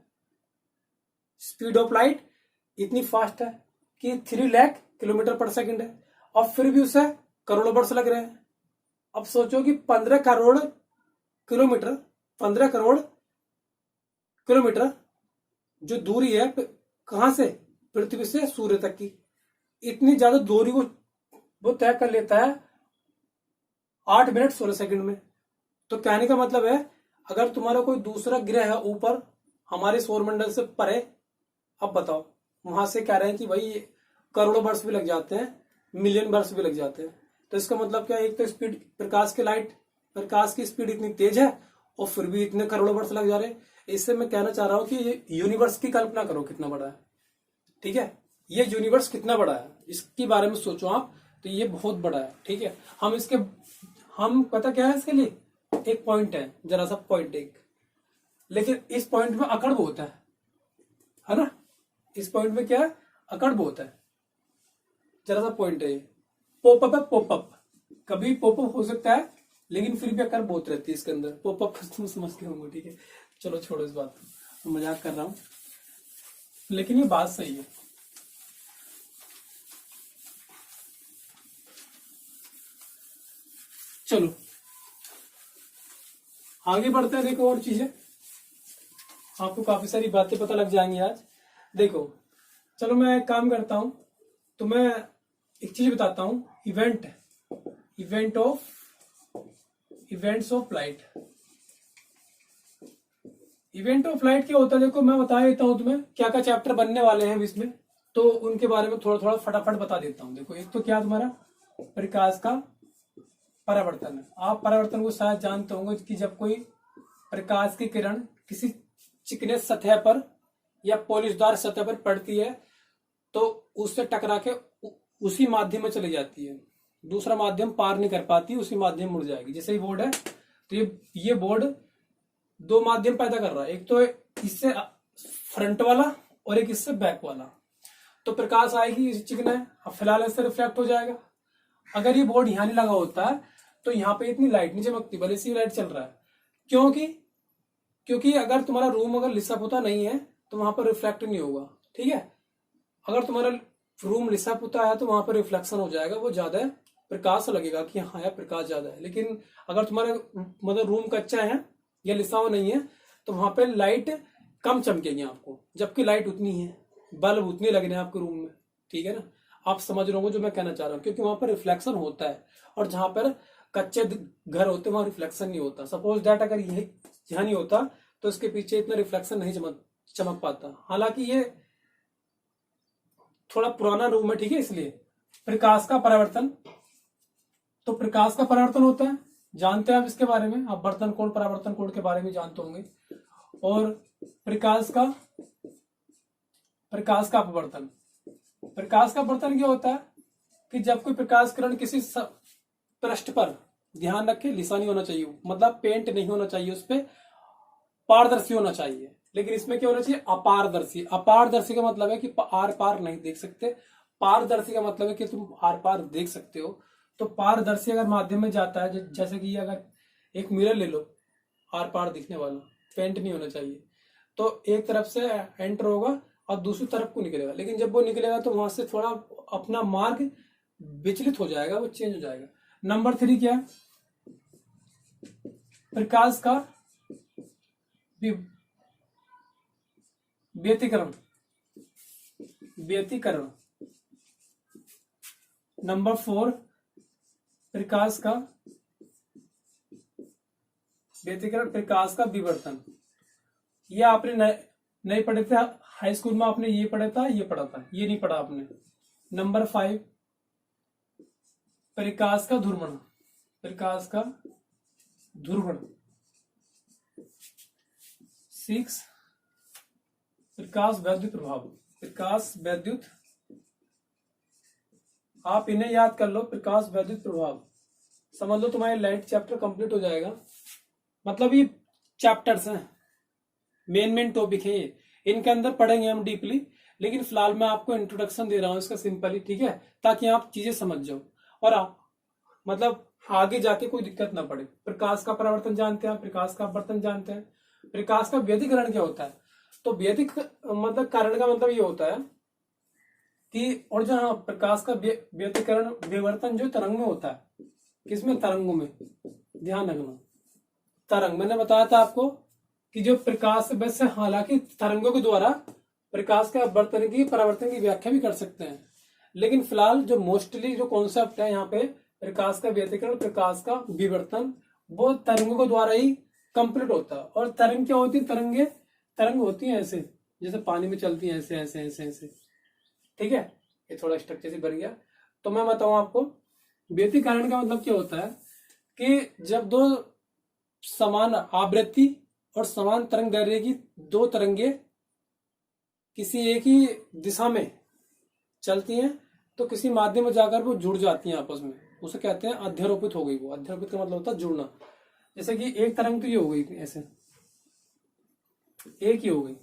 A: स्पीड ऑफ लाइट इतनी फास्ट है कि 3 लाख किलोमीटर पर सेकंड है, और फिर भी उसे करोड़ों वर्ष लग रहे हैं। अब सोचो कि 15 करोड़ किलोमीटर, 15 करोड़ किलोमीटर जो दूरी है कहां से, पृथ्वी से सूर्य तक की, इतनी ज्यादा दूरी वो तय कर लेता है 8 मिनट 16 सेकंड में। तो कहने का मतलब है, अगर तुम्हारा कोई दूसरा ग्रह है ऊपर हमारे सौरमंडल से परे, अब बताओ, वहां से कह रहे हैं कि भाई करोड़ों वर्ष भी लग जाते हैं, मिलियन वर्ष भी लग जाते हैं। तो इसका मतलब क्या है, एक तो स्पीड, प्रकाश की स्पीड इतनी तेज है, और फिर भी इतने करोड़ों वर्ष लग जा रहे हैं। इससे मैं कहना चाह रहा हूं कि ये यूनिवर्स की कल्पना करो कितना बड़ा है, ठीक है। ये यूनिवर्स कितना बड़ा है, इसके बारे में सोचो आप, तो ये बहुत बड़ा है, ठीक है। हम पता क्या है इसके लिए, एक पॉइंट है, जरा सा पॉइंट एक, लेकिन इस पॉइंट में अकड़ बहुत है ना। इस पॉइंट में क्या है, अकड़ बहुत है, जरा सा पॉइंट है ये। पॉपअप है, पॉपअप कभी पॉपअप हो सकता है, लेकिन फिर भी अकड़ बहुत रहती है इसके अंदर। पॉपअप तुम समझते होंगे, ठीक है। चलो छोड़ो इस बात को, मजाक कर रहा हूं, लेकिन ये बात सही है। चलो आगे बढ़ते हैं। देखो और चीजें, आपको काफी सारी बातें पता लग जाएंगी आज। देखो, चलो मैं एक काम करता हूं, तो मैं एक चीज बताता हूं, events of light. Event of light क्या होता है, देखो मैं बता देता हूं तुम्हें क्या क्या चैप्टर बनने वाले हैं इसमें, तो उनके बारे में थोड़ा थोड़ा फटाफट बता देता हूं। देखो, एक तो क्या तुम्हारा प्रकाश का परावर्तन है। आप परावर्तन को शायद जानते होंगे कि जब कोई प्रकाश की किरण किसी चिकने सतह पर या पॉलिशदार सतह पर पड़ती है, तो उससे टकरा के उसी माध्यम में चली जाती है, दूसरा माध्यम पार नहीं कर पाती, उसी माध्यम मुड़ जाएगी। जैसे ये बोर्ड है, तो ये बोर्ड 2 माध्यम पैदा कर रहा है, एक तो इससे फ्रंट वाला और एक इससे बैक वाला। तो प्रकाश आएगी, इस चिकना है, अब फिलहाल इससे रिफ्लेक्ट हो जाएगा। अगर ये बोर्ड यहां नहीं लगा होता है तो यहाँ पे इतनी लाइट नहीं चमकती, भले सी लाइट चल रहा है। क्योंकि अगर तुम्हारा रूम अगर लिसा पुता नहीं है तो वहां पर रिफ्लेक्ट नहीं होगा, ठीक है। अगर तुम्हारा रूम लिसा पुता है तो वहां पर रिफ्लेक्शन हो जाएगा, वो ज्यादा प्रकाश लगेगा कि हाँ यार प्रकाश ज्यादा है। लेकिन अगर तुम्हारा मतलब रूम कच्चा है या लिसा हुआ नहीं है तो वहां पे लाइट कम चमकेगी आपको, जबकि लाइट उतनी है, बल्ब उतने लगने हैं आपके रूम में। ठीक है ना, आप समझ रहे हो जो मैं कहना चाह रहा हूँ, क्योंकि वहां पर रिफ्लेक्शन होता है और जहां पर कच्चे घर होते हैं वहां रिफ्लेक्शन नहीं होता। सपोज दैट अगर ये यहाँ नहीं होता तो इसके पीछे इतना रिफ्लेक्शन नहीं चमक पाता। हालांकि ये थोड़ा पुराना रूम है, ठीक है, इसलिए प्रकाश का परावर्तन, तो प्रकाश का परावर्तन होता है, जानते हैं आप इसके बारे में, आप बर्तन कोण परावर्तन कोण के बारे में जानते होंगे। और प्रकाश का अपवर्तन, प्रकाश का अपवर्तन क्या होता है कि जब कोई प्रकाश किरण किसी पृष्ठ पर, ध्यान रखें लिसा नहीं होना चाहिए, मतलब पेंट नहीं होना चाहिए उस पर, पारदर्शी होना चाहिए। लेकिन इसमें क्या होना चाहिए, अपारदर्शी। अपारदर्शी का मतलब है कि आर पार नहीं देख सकते, पारदर्शी का मतलब है कि तुम आर पार देख सकते हो। तो पारदर्शी अगर माध्यम में जाता है, जैसे कि अगर एक मिरर ले लो आर पार दिखने वाला, पेंट नहीं होना चाहिए, तो एक तरफ से एंटर होगा और दूसरी तरफ को निकलेगा। लेकिन जब वो निकलेगा तो वहां से थोड़ा अपना मार्ग विचलित हो जाएगा, वो चेंज हो जाएगा। नंबर 3 क्या है, प्रकाश का व्यतिकरण। नंबर 4 प्रकाश का व्यतिकरण, प्रकाश का विवर्तन। ये आपने नहीं पढ़े थे हाई स्कूल में, आपने ये पढ़ा था, ये नहीं पढ़ा आपने। नंबर 5 प्रकाश का ध्रुवण। 6 प्रकाश वैद्युत प्रभाव। आप इन्हें याद कर लो, प्रकाश वैद्युत प्रभाव। समझ लो तुम्हारे लाइट चैप्टर कंप्लीट हो जाएगा। मतलब ये चैप्टर्स हैं, मेन टॉपिक है ये, इनके अंदर पढ़ेंगे हम डीपली। लेकिन फिलहाल मैं आपको इंट्रोडक्शन दे रहा हूं इसका सिंपली, ठीक है, ताकि आप चीजें समझ जाओ और आप मतलब आगे जाके कोई दिक्कत ना पड़े। प्रकाश का परावर्तन जानते हैं, प्रकाश का अपवर्तन जानते हैं। प्रकाश का व्यतिकरण क्या होता है, तो व्यतिक मतलब कारण का मतलब ये होता है कि, और जहां प्रकाश का व्यतिकरण विवर्तन जो तरंग में होता है, किसमें, तरंगों में, ध्यान रखना। तरंग मैंने बताया था आपको कि जो प्रकाश वैसे, हालांकि तरंगों के द्वारा प्रकाश के अपवर्तन की परावर्तन की व्याख्या भी कर सकते हैं, लेकिन फिलहाल जो मोस्टली जो कॉन्सेप्ट है यहाँ पे प्रकाश का व्यतिकरण, प्रकाश का विवर्तन, वो तरंगों के द्वारा ही कंप्लीट होता है। और तरंग क्या होती है, तरंग होती है ऐसे, जैसे पानी में चलती है, ऐसे ऐसे ऐसे ऐसे, ठीक है। ये थोड़ा स्ट्रक्चर से बन गया। तो मैं बताऊं आपको, व्यतिकरण का मतलब क्या होता है कि जब दो समान आवृत्ति और समान तरंग दैर्ध्य की दो तरंगे किसी एक ही दिशा में चलती हैं तो किसी माध्यम में जाकर वो जुड़ जाती हैं आपस में, उसे कहते हैं अध्यारोपित हो गई। वो अध्यारोपित का मतलब होता है जुड़ना। जैसे कि एक तरंग तो ये हो गई, ऐसे एक ही हो गई,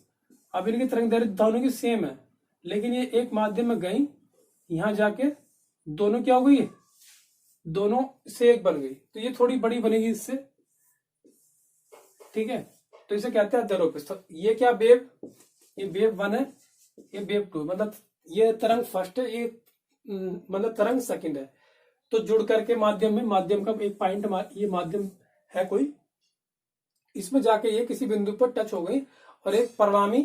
A: अब इनकी तरंग दैर्ध्य दोनों की सेम है, लेकिन ये एक माध्यम में गई, यहां जाके दोनों क्या हो गई, दोनों से एक बन गई, तो ये थोड़ी बड़ी बनेगी इससे, ठीक है। तो इसे कहते हैं अध्यारोपित। तो ये क्या वेव, ये वेव 1 है, ये वेव 2, मतलब ये तरंग फर्स्ट है, ये मतलब तरंग सेकंड है। तो जुड़ करके माध्यम में, माध्यम का एक पॉइंट, ये माध्यम है कोई, इसमें जाके ये किसी बिंदु पर टच हो गई और एक परिणामी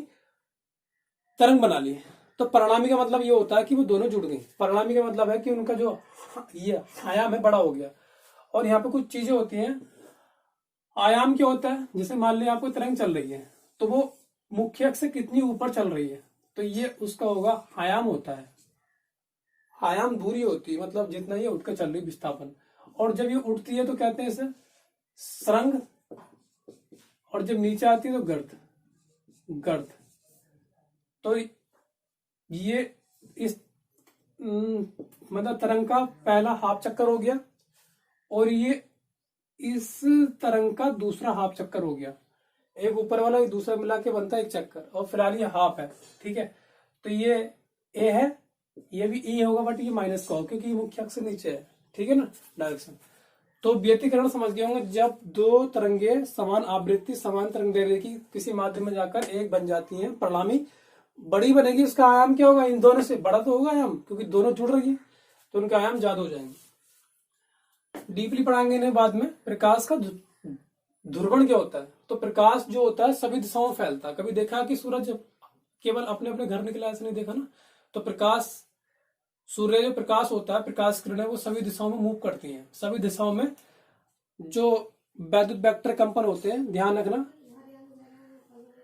A: तरंग बना ली। तो परिणामी का मतलब ये होता है कि वो दोनों जुड़ गई। परिणामी का मतलब है कि उनका जो ये आयाम है बड़ा हो गया। और यहाँ पे कुछ चीजें होती हैं। आयाम क्या होता है, जैसे मान लिया आपको तरंग चल रही है तो वो मुख्य अक्ष से कितनी ऊपर चल रही है, तो ये उसका होगा आयाम होता है। आयाम दूरी होती है, मतलब जितना ये उठकर चल रही है, विस्थापन। और जब ये उठती है तो कहते हैं इसे सरंग, और जब नीचे आती है तो गर्त। तो ये इस मतलब तरंग का पहला हाफ चक्कर हो गया और ये इस तरंग का दूसरा हाफ चक्कर हो गया। एक ऊपर वाला एक दूसरा मिला के बनता है एक चक्कर, और फिलहाल ये हाफ है, ठीक है। तो ये ए है, ये भी ई होगा, बट ये माइनस का होगा क्योंकि ये मुख्य अक्ष से नीचे है, ठीक है ना, डायरेक्शन। तो व्यतिकरण समझ गए होंगे, जब दो तरंगे समान आवृत्ति, समान तरंग दैर्ध्य की किसी माध्यम में जाकर एक बन जाती हैं, परिणामी बड़ी बनेगी, उसका आयाम क्या होगा, इन दोनों से बड़ा तो होगा आयाम, क्योंकि दोनों जुड़ रही है तो उनका आयाम ज्यादा हो जाएंगे। डीपली पढ़ाएंगे इन्हें बाद में। प्रकाश का ध्रुवण क्या होता है? तो प्रकाश जो होता है सभी दिशाओं में फैलता है। कभी देखा कि सूरज केवल अपने अपने घर निकला, ऐसा नहीं देखा ना। तो प्रकाश, सूर्य जो प्रकाश होता है, प्रकाश किरणें वो सभी दिशाओं में मूव करती हैं। सभी दिशाओं में जो वैद्युत वेक्टर कंपन होते हैं, ध्यान रखना,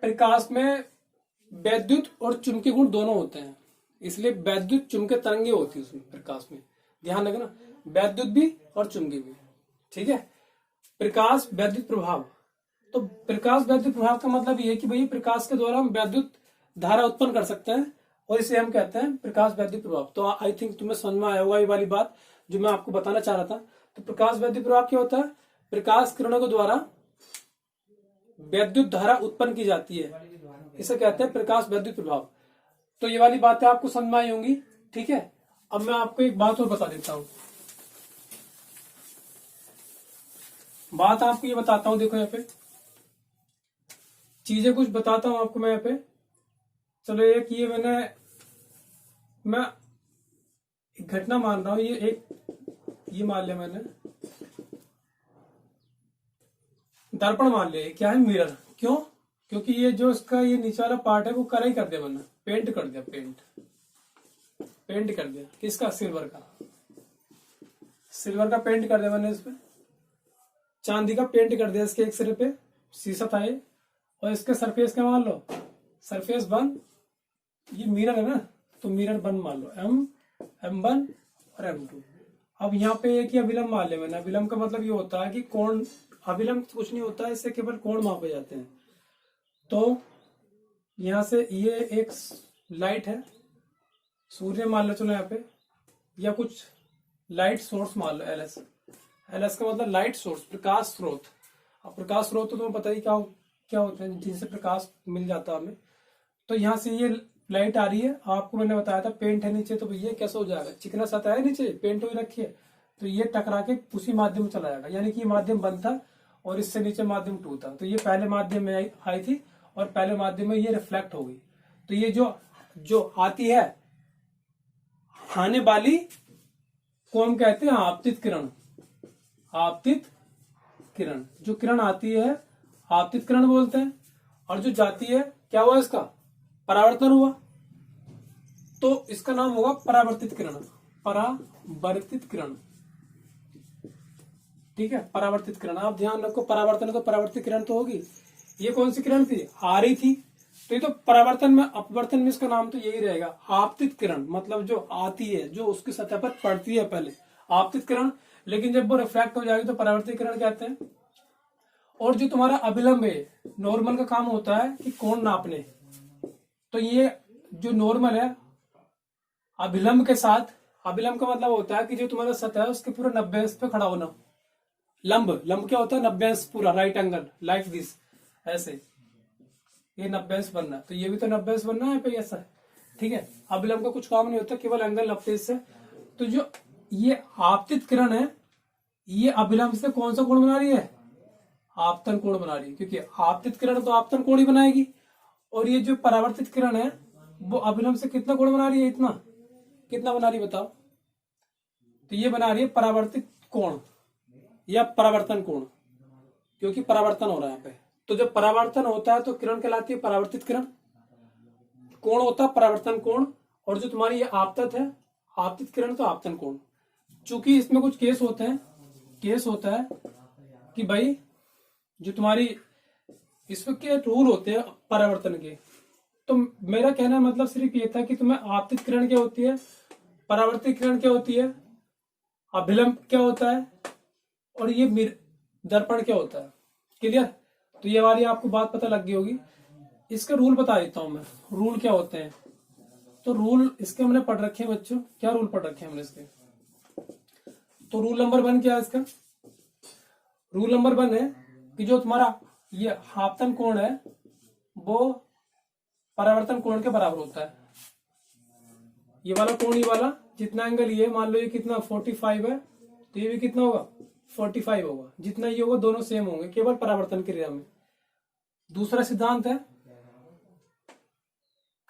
A: प्रकाश में वैद्युत और चुंबकीय गुण दोनों होते हैं, इसलिए वैद्युत चुंबकीय तरंगे होती है उसमें, प्रकाश में। ध्यान रखना, वैद्युत भी और चुंबकीय भी, ठीक है। प्रकाश वैद्युत प्रभाव, तो प्रकाश वैद्युत प्रभाव का मतलब ये है कि भाई प्रकाश के द्वारा हम वैद्युत धारा उत्पन्न कर सकते हैं, और इसे हम कहते हैं प्रकाश वैद्युत प्रभाव। तो आई थिंक तुम्हें समझ में आया होगा ये वाली बात जो मैं आपको बताना चाह रहा था। तो प्रकाश वैद्युत प्रभाव क्या होता है? प्रकाश किरणों के द्वारा वैद्युत धारा उत्पन्न की जाती है, इसे कहते हैं प्रकाश वैद्युत प्रभाव। तो ये वाली बातें आपको समझ में आई होंगी, ठीक है। अब मैं आपको एक बात और बता देता हूं, बात आपको ये बताता हूं, देखो यहाँ पे चीजें कुछ बताता हूं आपको मैं यहाँ पे। चलो एक ये मैं एक घटना मान रहा हूं, ये मान लिया मैंने, दर्पण मान लिया। क्या है? मिरर। क्यों? क्योंकि ये जो इसका ये नीचे वाला पार्ट है वो करा ही कर दिया मैंने, पेंट कर दिया, पेंट कर दिया। किसका? सिल्वर का पेंट कर दिया मैंने। इस पे चांदी का पेंट कर दिया, इसके एक सिरे पे शीशा था ये, और इसके सरफेस क्या मान लो? सरफेस 1। ये मिरर है ना, तो मिरर 1 मान लो, M1 और M2। अब यहाँ पे एक ही अभिलंब मान लिया मैंने। अभिलंब का मतलब ये होता है कि कोण, अभिलंब कुछ नहीं होता है, इससे केवल कोण मापे जाते हैं। तो यहां से ये एक लाइट है, सूर्य मान लो चलो यहाँ पे, या कुछ लाइट सोर्स मान लो, LS का मतलब लाइट सोर्स, प्रकाश स्रोत। अब प्रकाश स्रोत तो तुम्हें पता ही क्या होते हैं, जिनसे प्रकाश मिल जाता है हमें। तो यहाँ से ये लाइट आ रही है, आपको मैंने बताया था पेंट है नीचे, तो भैया कैसे हो जाएगा? चिकना सतह है नीचे, पेंट हुई रखी है, तो ये टकरा के उसी माध्यम में चला जाएगा। यानी कि ये माध्यम 1 था और इससे नीचे माध्यम 2 था, तो ये पहले माध्यम में आई थी और पहले माध्यम में ये रिफ्लेक्ट हो गई। तो ये जो आती है आने वाली को हम कहते हैं आपतित किरण। आपतित किरण, जो किरण आती है आपतित किरण बोलते हैं, और जो जाती है क्या हुआ? इसका परावर्तन हुआ, तो इसका नाम होगा परावर्तित किरण। परावर्तित किरण, ठीक है, परावर्तित किरण। आप ध्यान रखो, परावर्तन है तो परावर्तित किरण तो होगी। ये कौन सी किरण थी? आ रही थी, तो ये तो परावर्तन में, अपवर्तन में इसका नाम तो यही रहेगा, आपतित किरण। मतलब जो आती है, जो उसकी सतह पर पड़ती है पहले, आपतित किरण। लेकिन जब वो रिफ्लेक्ट हो जाएगी तो परावर्तित किरण कहते हैं। और जो तुम्हारा अभिलंब है, नॉर्मल का काम होता है कि कोण नापने, तो ये जो नॉर्मल है अभिलंब के साथ, अभिलंब का मतलब होता है कि जो तुम्हारा सतह है उसके पूरा 90 अंश पे खड़ा होना। लंब क्या होता है? 90 अंश पूरा, राइट एंगल, लाइक दिस, ऐसे ये 90 अंश बनना है, तो ये भी तो 90 अंश बनना है पे, ऐसा, ठीक है। अभिलंब का कुछ काम नहीं होता, केवल एंगल 90 से। तो जो ये आपतित किरण है, ये अभिलंब से कौन सा कोण बना रही है? आपतन कोण बना रही है, क्योंकि आपतित किरण तो आपतन कोण ही बनाएगी। और ये जो परावर्तित किरण है वो अभिलंब से कितना कोण बना रही है? इतना। कितना बना रही है बताओ? तो ये बना रही है परावर्तित कोण या परावर्तन कोण, क्योंकि परावर्तन हो रहा है यहाँ पे। तो जब परावर्तन होता है तो किरण कहलाती है परावर्तित किरण, कोण होता है परावर्तन कोण, और जो तुम्हारी ये आपतत है, आपतित किरण तो आपतन कोण। चूंकि इसमें कुछ केस होते हैं, केस होता है कि भाई जो तुम्हारी इसमें के रूल होते हैं परावर्तन के, तो मेरा कहना मतलब सिर्फ ये था कि तुम्हें आपतित किरण क्या होती है, परावर्तित किरण क्या होती है, अभिलंब क्या होता है, और ये दर्पण क्या होता है। क्लियर? तो ये वाली आपको बात पता लग गई होगी। इसके रूल बता देता हूं मैं, रूल क्या होते हैं। तो रूल इसके हमने पढ़ रखे हैं बच्चों। क्या रूल पढ़ रखे हैं हमने इसके? तो रूल नंबर 1 क्या है इसका? रूल नंबर 1 है कि जो तुम्हारा ये आपतन कोण है वो परावर्तन कोण के बराबर होता है। ये वाला कोण, ये वाला जितना एंगल ये, मान लो ये कितना 45 है, तो ये भी कितना होगा? 45 होगा। जितना ये होगा दोनों सेम होंगे, केवल परावर्तन क्रिया में। दूसरा सिद्धांत है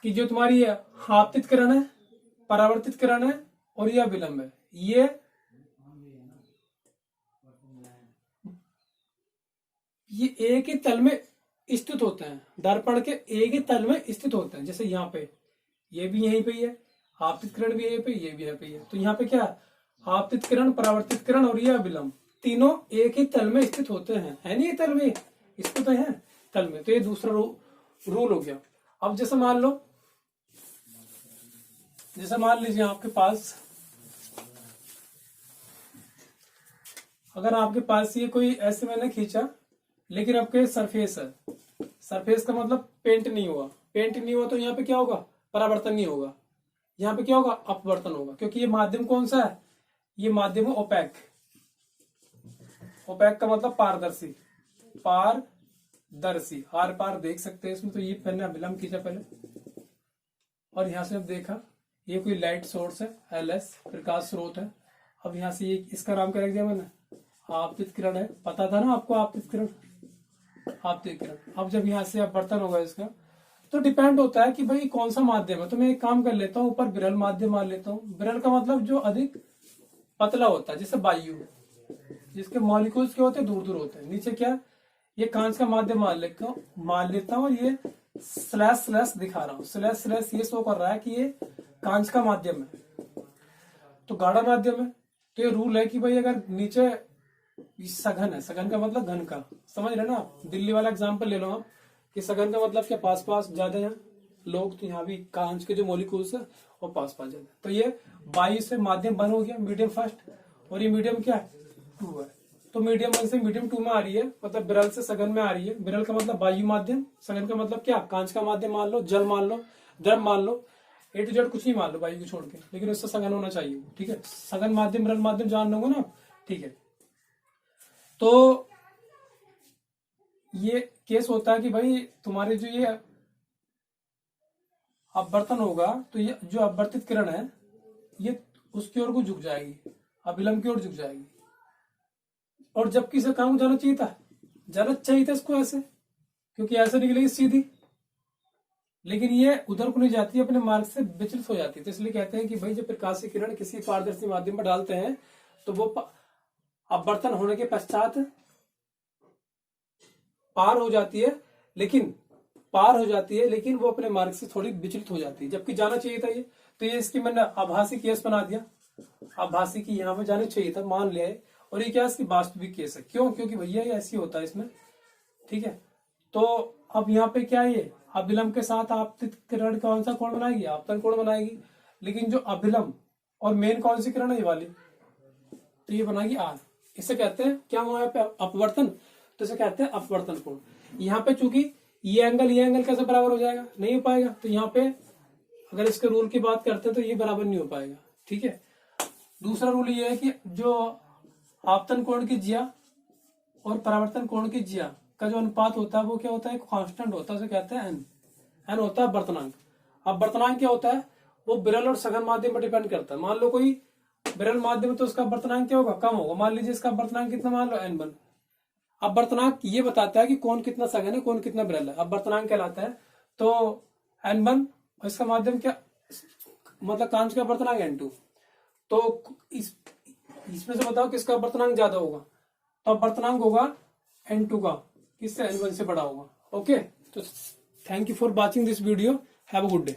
A: कि जो तुम्हारी आपतित किरण है, परावर्तित किरण है और यह विलंब है, ये ये एक ही तल में स्थित होते हैं, दर्पण के एक ही तल में स्थित होते हैं। जैसे यहाँ पे ये भी यहीं पे ही है, आपतित किरण भी यहीं पे, ये भी यहीं पे है। तो यहाँ पे क्या, आपतित किरण, परावर्तित किरण और ये अभिलंब तीनों एक ही तल में स्थित होते हैं, है नहीं, तल में स्थित है तल में। तो ये दूसरा रूल हो गया। अब जैसे मान लीजिए आपके पास, अगर आपके पास ये कोई ऐसे मैंने खींचा, लेकिन आपके सरफेस है, सरफेस का मतलब पेंट नहीं हुआ, तो यहाँ पे क्या होगा, परावर्तन नहीं होगा, यहाँ पे क्या होगा, अपवर्तन होगा। क्योंकि ये माध्यम कौन सा है, ये माध्यम है ओपैक। ओपैक का मतलब पारदर्शी, आर पार देख सकते हैं इसमें। तो ये मैंने अभिलंब खींचा पहले, और यहां से अब देखा ये कोई लाइट सोर्स है, LS प्रकाश स्रोत है। अब यहां से ये इसका नाम क्या रख दिया मैंने, आपतित किरण है। पता था ना आपको, आपतित किरण। अब जब यहाँ से अपवर्तन होगा इसका, तो डिपेंड होता है कि भाई कौन सा माध्यम है। तो मैं एक काम कर लेता हूँ, ऊपर विरल माध्यम मान लेता हूँ। विरल का मतलब जो अधिक पतला होता है, जैसे वायु, जिसके मॉलिक्यूल्स क्या होते हैं, दूर दूर होते हैं। नीचे क्या, ये कांच का माध्यम मान लेता हूँ। ये स्लैश दिखा रहा हूँ, स्लैश ये शो कर रहा है कि ये कांच का माध्यम है, तो गाढ़ा माध्यम है। तो ये रूल है कि भाई अगर नीचे सघन है, सघन का मतलब घन का, समझ रहे ना आप। दिल्ली वाला एग्जांपल ले लो आप, कि सघन का मतलब क्या, पास पास ज्यादा है लोग, तो यहाँ भी कांच के जो मॉलिक्यूल्स है वो पास पास ज्यादा। तो ये वायु से माध्यम वन हो गया, मीडियम फर्स्ट, और ये मीडियम क्या है, 2 है। तो मीडियम 1 से मीडियम 2 में आ रही है, मतलब विरल से सघन में आ रही है। विरल का मतलब वायु माध्यम, सघन का मतलब क्या, कांच का माध्यम मान लो, जल मान लो, द्रव मान लो, A to Z कुछ नहीं मान लो वायु को छोड़ के, लेकिन उससे सघन होना चाहिए, ठीक है। सघन माध्यम, विरल माध्यम जान लोगे ना, ठीक है। तो ये केस होता है कि भाई तुम्हारे जो ये अपवर्तन होगा, तो ये जो अपवर्तित किरण है ये उसकी ओर को झुक जाएगी, अभिलंब की ओर झुक जाएगी। और जबकि इसे कहाँ को जाना चाहिए था इसको ऐसे, क्योंकि ऐसे निकलेगी सीधी, लेकिन ये उधर को नहीं जाती, अपने मार्ग से विचलित हो जाती है। तो इसलिए कहते हैं कि भाई जब प्रकाश की किरण किसी पारदर्शी माध्यम में डालते हैं, तो वो अपवर्तन होने के पश्चात पार हो जाती है, लेकिन वो अपने मार्ग से थोड़ी विचलित हो जाती है, जबकि जाना चाहिए था ये। तो ये इसकी मैंने आभासी केस बना दिया, आभासी की यहाँ पे जाना चाहिए था, मान लिया है। और ये क्या, इसकी वास्तविक केस है। क्यों, क्योंकि भैया ये ऐसी होता है इसमें, ठीक है। तो अब यहाँ पे क्या, ये अभिलंब के साथ आपतित किरण कौन सा कोण बनाएगी, आपतन कोण बनाएगी। लेकिन जो अभिलंब और मेन कौन सी किरण है, ये वाली, तो ये बनाएगी R। इसे कहते हैं क्या हुआ यहाँ पे, अपवर्तन। तो इसे कहते हैं अपवर्तन कोण। यहाँ पे चूंकि ये एंगल कैसे बराबर हो जाएगा, नहीं हो पाएगा। तो यहाँ पे अगर इसके रूल की बात करते हैं तो ये बराबर नहीं हो पाएगा, ठीक है। दूसरा रूल ये है कि जो आपतन कोण की ज्या और परावर्तन कोण की ज्या का जो अनुपात होता है, वो क्या होता है, कांस्टेंट होता है, उसे कहते हैं n होता है अपवर्तनांक। अब वर्तनांक क्या होता है, वो विरल और सघन माध्यम पर डिपेंड करता है। मान लो कोई विरल माध्यम, तो उसका अपवर्तनांक क्या होगा, कम होगा। मान लीजिए इसका अपवर्तनांक कितना, मान लो n1। अपवर्तनांक ये बताता है कि कौन कितना सघन है, कौन कितना विरल है, अपवर्तनांक कहलाता है। तो n1, इसका माध्यम क्या, मतलब कांच का अपवर्तनांक n2। तो इसमें से बताओ किसका अपवर्तनांक ज्यादा होगा, तो अपवर्तनांक होगा n2 का, किससे, n1 से बड़ा होगा। ओके, तो thank you for watching this video, have a good day.